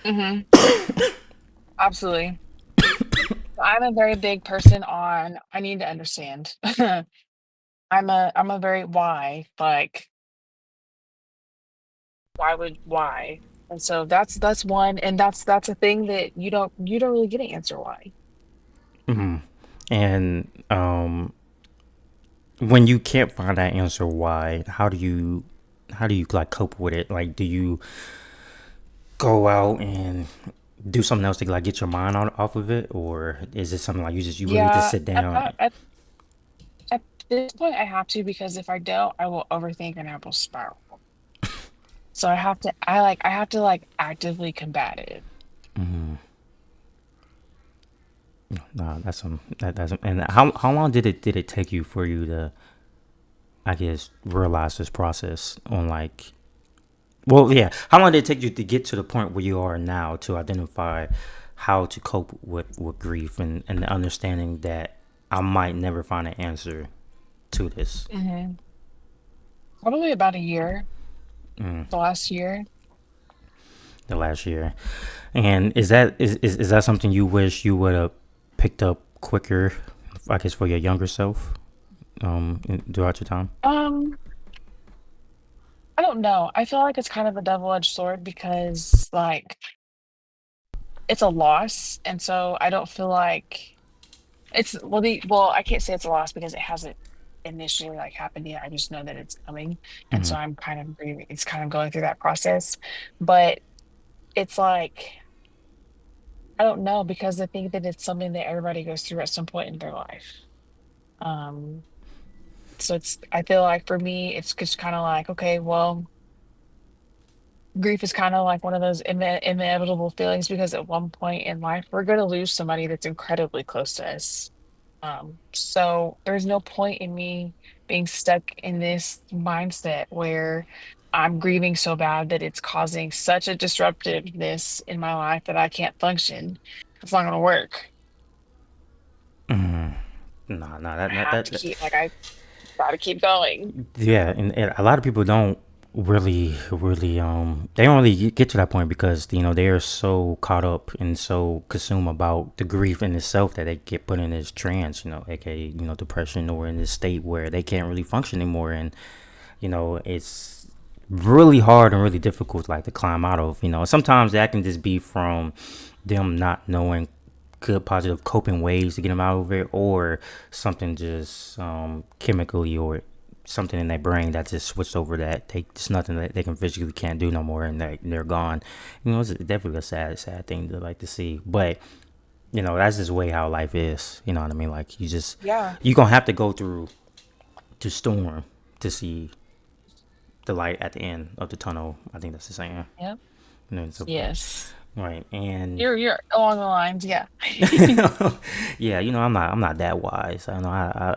B: Hmm. Absolutely. I'm a very big person on I need to understand. I'm a very why, like why? And so that's one, and that's a thing that you don't really get an answer why.
A: And when you can't find that answer why, how do you like cope with it? Like, do you go out and do something else to like get your mind off of it, or is it something like you really just
B: Yeah,
A: sit down?
B: at this point I have to, because if I don't, I will overthink and I will spiral. So I have to like actively combat it.
A: Nah, that's and how long did it take you for you to, I guess, realize this process on like, well, yeah, how long did it take you to get to the point where you are now to identify how to cope with grief and the understanding that I might never find an answer to this?
B: Hmm. Probably about a year, the last year.
A: The last year. And is that something you wish you would have picked up quicker, I guess, for your younger self, throughout your time?
B: Um, I don't know. I feel like it's kind of a double-edged sword, because like it's a loss, and so I don't feel like it's well, I can't say it's a loss because it hasn't initially like happened yet. I just know that it's coming. And so I'm kind of grieving. It's kind of going through that process. But it's like I don't know, because I think that it's something that everybody goes through at some point in their life. Um, so I feel like for me, it's just kind of like, okay, well, grief is kind of like one of those inevitable feelings, because at one point in life, we're going to lose somebody that's incredibly close to us. So there's no point in me being stuck in this mindset where I'm grieving so bad that it's causing such a disruptiveness in my life that I can't function. It's not going to work.
A: No, no,
B: I have to keep, like, I got to keep going.
A: yeah, and a lot of people don't they don't really get to that point because they are so caught up and so consumed about the grief in itself that they get put in this trance, aka depression, or in this state where they can't really function anymore, and it's really hard and really difficult like to climb out of. Sometimes that can just be from them not knowing good positive coping ways to get them out of it, or something just chemically, or something in their brain that just switched over, that they just nothing that they can physically can't do no more, and they're gone. It's definitely a sad thing to like to see, but that's just way how life is. You know what I mean? Like,
B: Yeah.
A: you gonna have to go through to storm to see the light at the end of the tunnel. I think that's the saying.
B: Yep.
A: So,
B: Yes.
A: right. And
B: You're along the lines. Yeah.
A: yeah, I'm not that wise. I know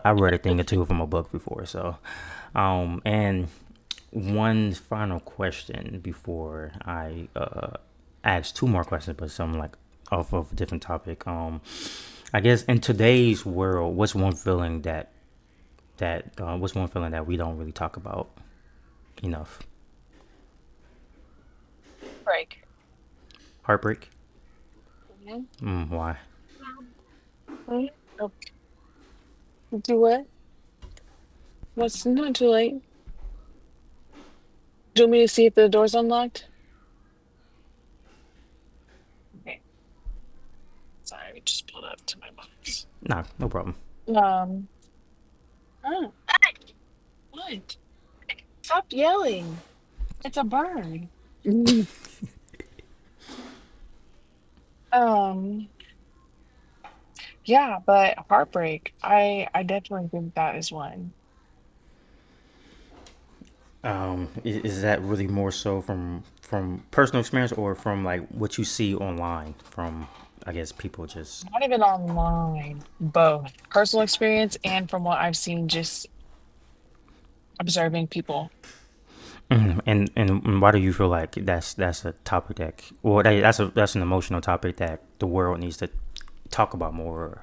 A: I read a thing or two from a book before. So, and one final question before I ask two more questions, but some like off of a different topic. I guess in today's world, what's one feeling that we don't really talk about enough?
B: Break.
A: Heartbreak.
B: Mhm.
A: Why?
B: Mhm. Oh, do what? What's not too late? Do you want me to see if the door's unlocked? Okay. Sorry, we just pulled up to my box.
A: Nah, no problem.
B: Um, oh, what? Stop yelling. It's a bird. Mhm. Um, yeah, but heartbreak. I definitely think that is one.
A: Is that really more so from personal experience, or from like what you see online from, I guess, people just.
B: Not even online, both personal experience and from what I've seen, just observing people.
A: And why do you feel like that's a topic that, well, that's an emotional topic that the world needs to talk about more,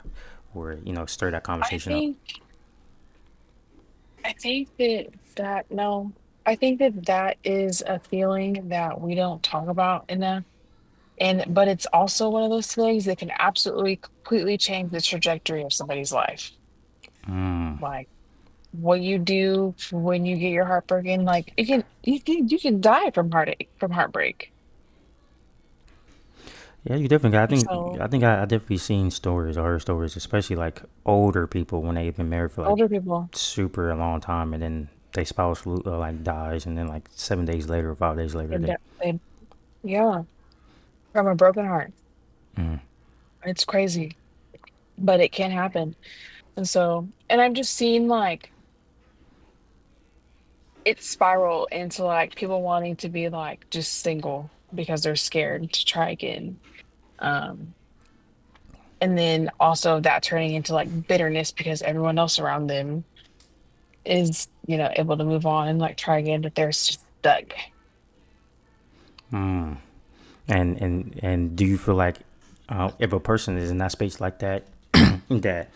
A: or stir that
B: I
A: conversation up?
B: think I think that no, I think that is a feeling that we don't talk about enough. And but it's also one of those things that can absolutely completely change the trajectory of somebody's life.
A: Mm.
B: Like what you do when you get your heart broken, like you can die from heartache, from heartbreak.
A: Yeah, you definitely. I think.
B: So
A: I definitely seen stories or heard stories, especially like older people when they've been married for like
B: older people,
A: super a long time, and then they spouse like dies, and then like 7 days later or 5 days later,
B: they,
A: they.
B: de- they yeah, from a broken heart.
A: Mm.
B: It's crazy, but it can happen. And so, and I've just seen like it spiral into like people wanting to be like just single because they're scared to try again. Um, and then also that turning into like bitterness because everyone else around them is, able to move on and like try again, but they're stuck.
A: Mm. And do you feel like if a person is in that space like that, that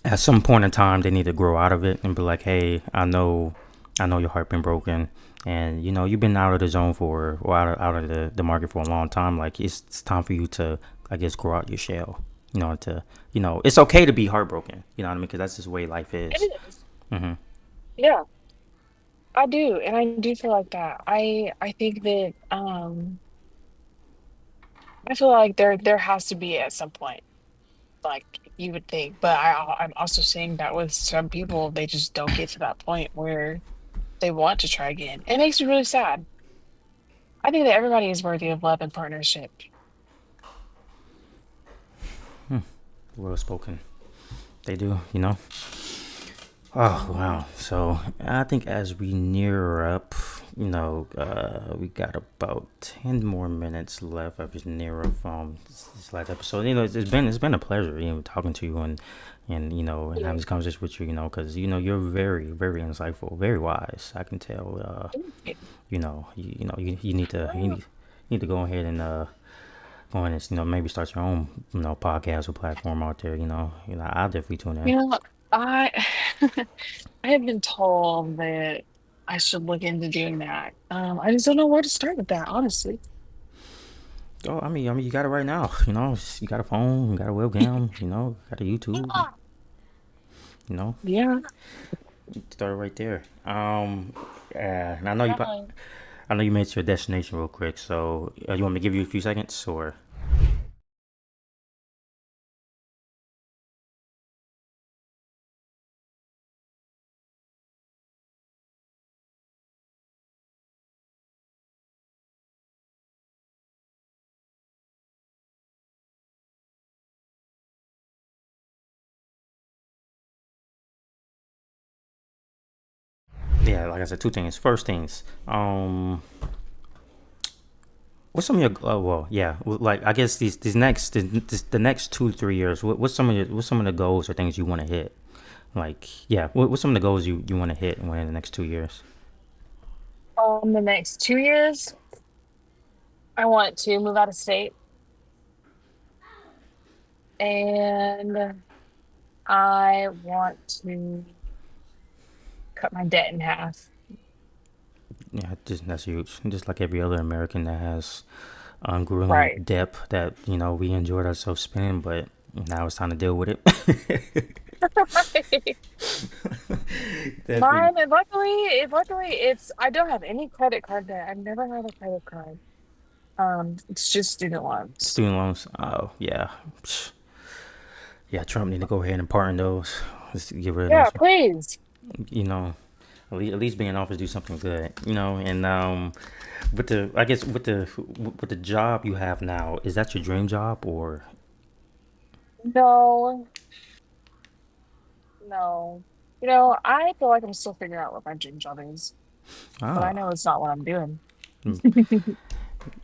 A: at some point in time they need to grow out of it and be like, hey, I know your heart been broken, and you've been out of the zone for or out of the market for a long time. Like it's time for you to, I guess, grow out your shell. To it's okay to be heartbroken. You know what I mean? Because that's just the way life is.
B: It is.
A: Hmm.
B: Yeah, I do. And I do feel like that. I think that I feel like there has to be at some point, like you would think. But I'm also seeing that with some people, they just don't get to that point where they want to try again. It makes me really sad. I think that everybody is worthy of love and partnership.
A: Well spoken. They do. Oh
B: Mhm.
A: wow! So I think as we near up, we got about 10 more minutes left of this near up this last episode. It's been a pleasure, talking to you and having
B: Yeah.
A: this conversation with you. Because you're very very insightful, very wise. I can tell. You need to go ahead and go ahead and maybe start your own podcast or platform out there. I'll definitely tune in.
B: You know, I I have been told that I should look into doing that. I just don't know where to start with that, honestly.
A: Oh, I mean, you got it right now. You got a phone, you got a webcam, got a YouTube. You know,
B: Yeah.
A: start right there. And
B: Yeah.
A: I know you made it to your destination real quick. So, you want me to give you a few seconds, or? Yeah, like I said, two things. First things, what's some of your well, yeah, like I guess the next 2 to 3 years. What's some of the goals or things you want to hit? Like, yeah, what's some of the goals you want to hit in the next 2 years?
B: The next 2 years, I want to move out of state and I want to cut my debt in half.
A: Yeah, just that's huge. Just like every other American that has
B: Right.
A: grueling debt that we enjoyed ourselves spending, but now it's time to deal with it. Definitely.
B: Mine, and luckily it's I don't have any credit card debt. I've never had a credit card. It's just student loans.
A: Student loans. Oh yeah, yeah. Trump need to go ahead and pardon those. Let's get rid of
B: Yeah,
A: those.
B: please.
A: You know, at least being in office do something good. And with the I guess with the job you have now, is that your dream job or?
B: No, no. I feel like I'm still figuring out what my dream job is, but I
A: Oh,
B: know it's not what I'm doing.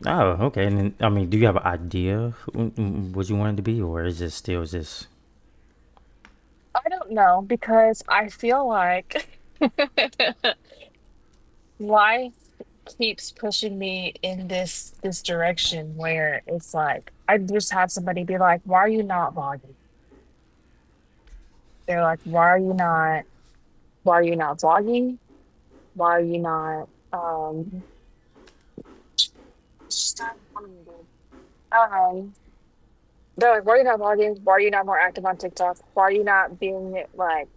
A: oh, okay. And then, I mean, do you have an idea what you want it to be, or is it still just?
B: I don't know because I feel like life keeps pushing me in this direction where it's like I just had somebody be like, "Why are you not vlogging?" They're like, why are you not vlogging? Why are you not just start vlogging, dude." Um, they're like, why are you not blogging? Why are you not more active on TikTok? Why are you not being like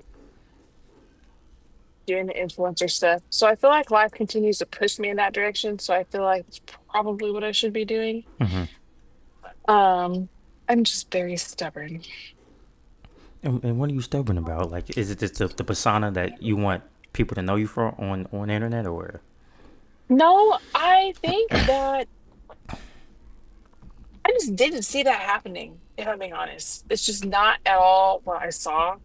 B: doing the influencer stuff? So I feel like life continues to push me in that direction. So I feel like it's probably what I should be doing.
A: Hmm.
B: Um, I'm just very stubborn.
A: And what are you stubborn about? Like, is it just the persona that you want people to know you for on the internet, or?
B: No, I think that I just didn't see that happening, if I'm being honest. It's just not at all what I saw.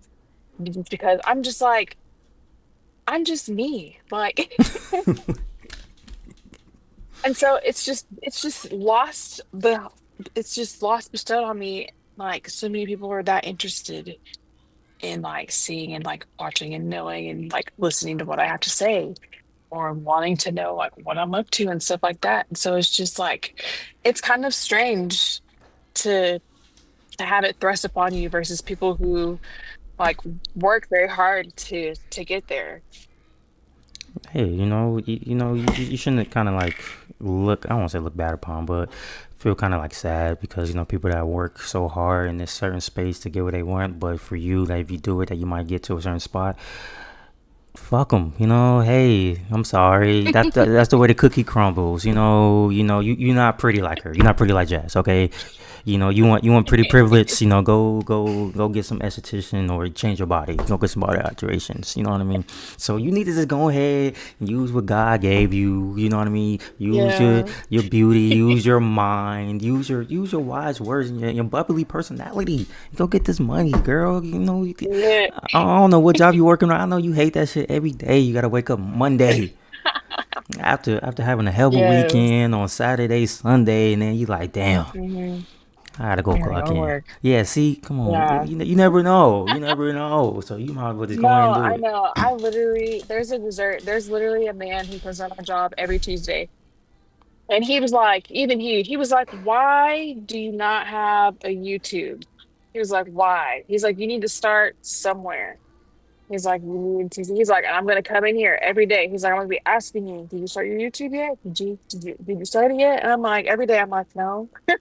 B: Just because I'm just like, I'm just me. Like, and so it's just lost bestowed on me. Like so many people are that interested in like seeing and like watching and knowing and like listening to what I have to say or wanting to know like what I'm up to and stuff like that. And so it's just like it's kind of strange to have it thrust upon you versus people who like work very hard to get there.
A: Hey, you shouldn't kind of like look. I don't want to say look bad upon, but feel kind of like sad because people that work so hard in this certain space to get what they want. But for you, that if you do it, that you might get to a certain spot. Fuck them, Hey, I'm sorry. That's the way the cookie crumbles. You're not pretty like her. You're not pretty like Jazz. Okay, you want pretty privilege. Go get some esthetician or change your body. Go get some body alterations. You know what I mean? So you need to just go ahead and use what God gave you. You know what I mean? Use your
B: Yeah.
A: your beauty. Use your mind. Use your wise words and your bubbly personality. Go get this money, girl.
B: Yeah.
A: I don't know what job you working on. I know you hate that shit every day. You gotta wake up Monday after having a hell of a
B: Yes.
A: weekend on Saturday, Sunday, and then you like, damn,
B: Hmm.
A: I gotta go
B: I gotta
A: clock
B: go to
A: in.
B: work.
A: Yeah, see, come on,
B: Yeah.
A: you never know, you never know. So you might as well just go ahead and
B: No,
A: do
B: I
A: it.
B: know. There's literally a man who comes on my job every Tuesday. And he was like, even he was like, why do you not have a YouTube? He was like, why? He's like, you need to start somewhere. He's like, you need to, he's like, I'm gonna come in here every day. He's like, I'm gonna be asking you, did you start your YouTube yet? Did you start it yet? And I'm like, every day I'm like, no, I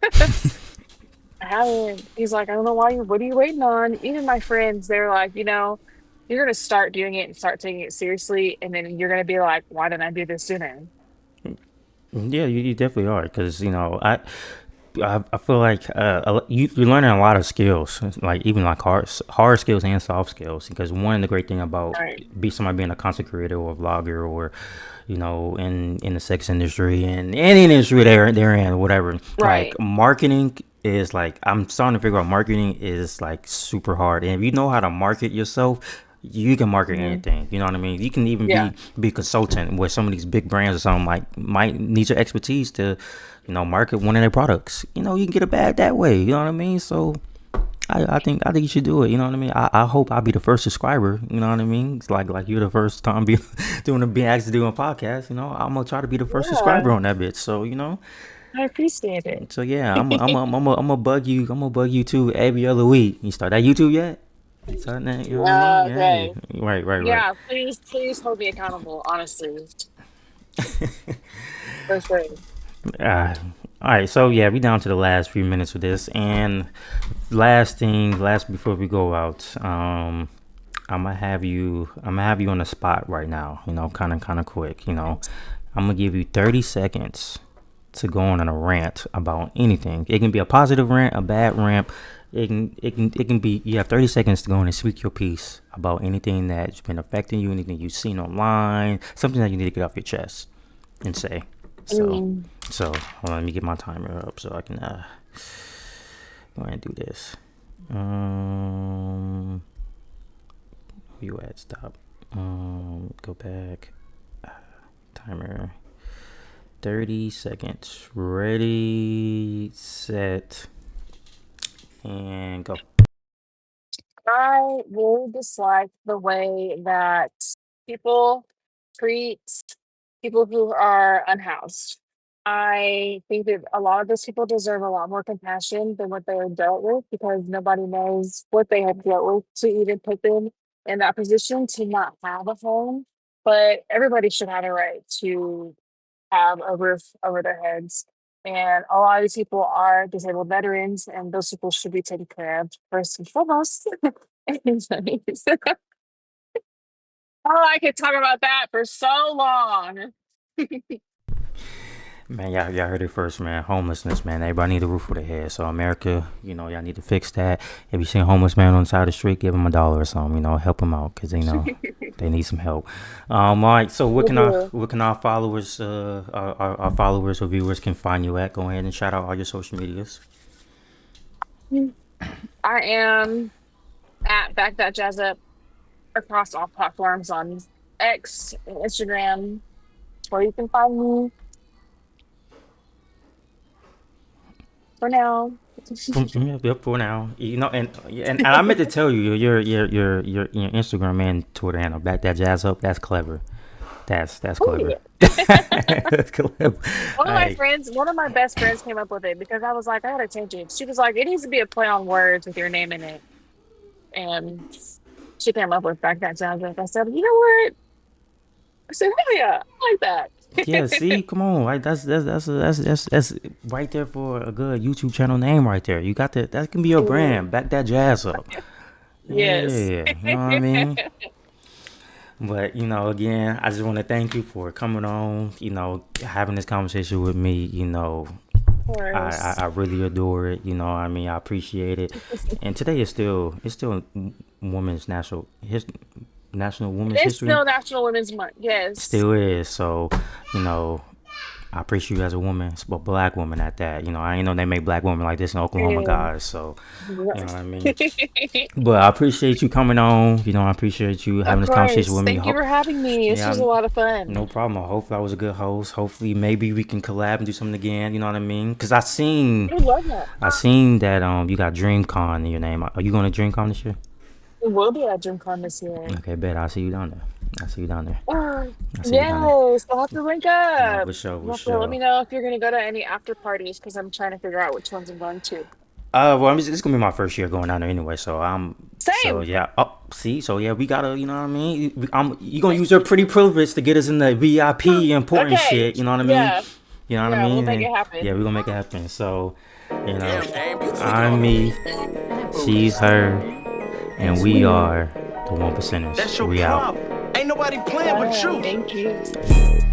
B: haven't. He's like, I don't know why what are you waiting on? Even my friends, they're like, you're gonna start doing it and start taking it seriously, and then you're gonna be like, why didn't I do this sooner?
A: Yeah, you definitely are because I feel like you're learning a lot of skills, like even like hard skills and soft skills. Because one of the great thing about
B: Right.
A: somebody being a content creator or a vlogger or in the sex industry and any industry they're in, whatever. Like
B: Right.
A: marketing is like I'm starting to figure out marketing is like super hard, and if you know how to market yourself, you can market
B: Hmm.
A: anything. You know what I mean? You can even
B: Yeah.
A: be a consultant where some of these big brands or something like might need your expertise to, market one of their products. You can get a bag that way. You know what I mean? So I think you should do it. You know what I mean? I hope I'll be the first subscriber. You know what I mean? It's like you're the first time be being asked to do a podcast. I'm gonna try to be the first subscriber
B: Yeah.
A: on that bitch. So
B: I appreciate it.
A: so yeah, I'm gonna bug you. I'm gonna bug you too every other week. You start that YouTube yet? Starting that? You know what I mean?
B: Okay.
A: Yeah. Right.
B: Yeah, please hold me accountable, honestly, for sure.
A: Uh, all right, so yeah, we down to the last few minutes of this, and last before we go out, I'm gonna have you on the spot right now. Kind of quick. I'm gonna give you 30 seconds to go on a rant about anything. It can be a positive rant, a bad rant. It can be. You have 30 seconds to go on and speak your piece about anything that's been affecting you, anything you've seen online, something that you need to get off your chest and say. So,
B: Mm.
A: so hold on, let me get my timer up so I can go ahead and do this. Where you at? Stop. Go back. Timer. 30 seconds. Ready, set, and go.
B: I really dislike the way that people treat people who are unhoused. I think that a lot of those people deserve a lot more compassion than what they are dealt with because nobody knows what they have dealt with to even put them in that position to not have a home. But everybody should have a right to have a roof over their heads. And a lot of these people are disabled veterans, and those people should be taken care of first and foremost. Oh, I could talk about that for so long.
A: Man, y'all heard it first, man. Homelessness, man. Everybody need a roof over their head. So America, y'all need to fix that. If you see a homeless man on the side of the street, give him $1 or something. Help them out because they need some help. All right. So
B: We do.
A: where can our followers, our followers or viewers can find you at? Go ahead and shout out all your social medias.
B: I am at Back That Jazz Up across all platforms on X and Instagram, where you can find me for now.
A: Yep, for now. And I meant to tell you your Instagram and Twitter handle. Back that jazz up. That's clever. That's
B: Oh,
A: clever.
B: yeah.
A: That's clever. Hey,
B: One of my best friends came up with it because I was like, I gotta change it. She was like, it needs to be a play on words with your name in it. And she came up with Back That Jazz Up. I said, you know what? I said, hell yeah, I like
A: yeah.
B: that.
A: See, come on. Like that's right there for a good YouTube channel name right there. You got that can be your
B: Yeah.
A: brand. Back that jazz up.
B: Yes.
A: Yeah. You know what I mean? But again, I just want to thank you for coming on. Having this conversation with me.
B: Of
A: I
B: course.
A: really adore it. I mean, I appreciate it. And today is still Women's National Women's
B: It's
A: History.
B: still National Women's Month. Yes.
A: Still is. So, you know, I appreciate you as a woman, a black woman at that. I ain't know they make black women like this in Oklahoma,
B: Yeah.
A: guys. So, you know what I mean.
B: Right.
A: But I appreciate you coming on. I appreciate you having
B: Of
A: this conversation
B: course.
A: with me.
B: Thank you for having me. This
A: Yeah,
B: was a lot of fun.
A: no problem. Hopefully, I was a good host. Hopefully, maybe we can collab and do something again. You know what I mean? Cause
B: I love that.
A: I seen that you got DreamCon in your name. Are you going to DreamCon this year?
B: It will be at DreamCon this year.
A: Okay, bet. I'll see you down there. I'll see you down there. I'll see you down there.
B: Yes, we'll have to link
A: No,
B: up.
A: for sure, for
B: You'll have to let me
A: sure.
B: know if you're gonna go to any after parties because I'm trying to figure out which ones I'm going to.
A: Well, this is gonna be my first year going down there anyway, so so
B: Same.
A: yeah. Oh, see, so yeah, we gotta, you know what I mean. You gonna use your pretty privilege to get us in the VIP important
B: Okay.
A: shit. You know what I mean?
B: Yeah.
A: You know what I
B: Yeah, we'll
A: mean?
B: make
A: And
B: it
A: yeah,
B: happen.
A: we gonna make it happen. So, I'm me, she's her, and we are the one percenters.
C: That's your
A: We out.
C: problem. Ain't nobody playing with
B: Bye.
C: you.
B: Thank you.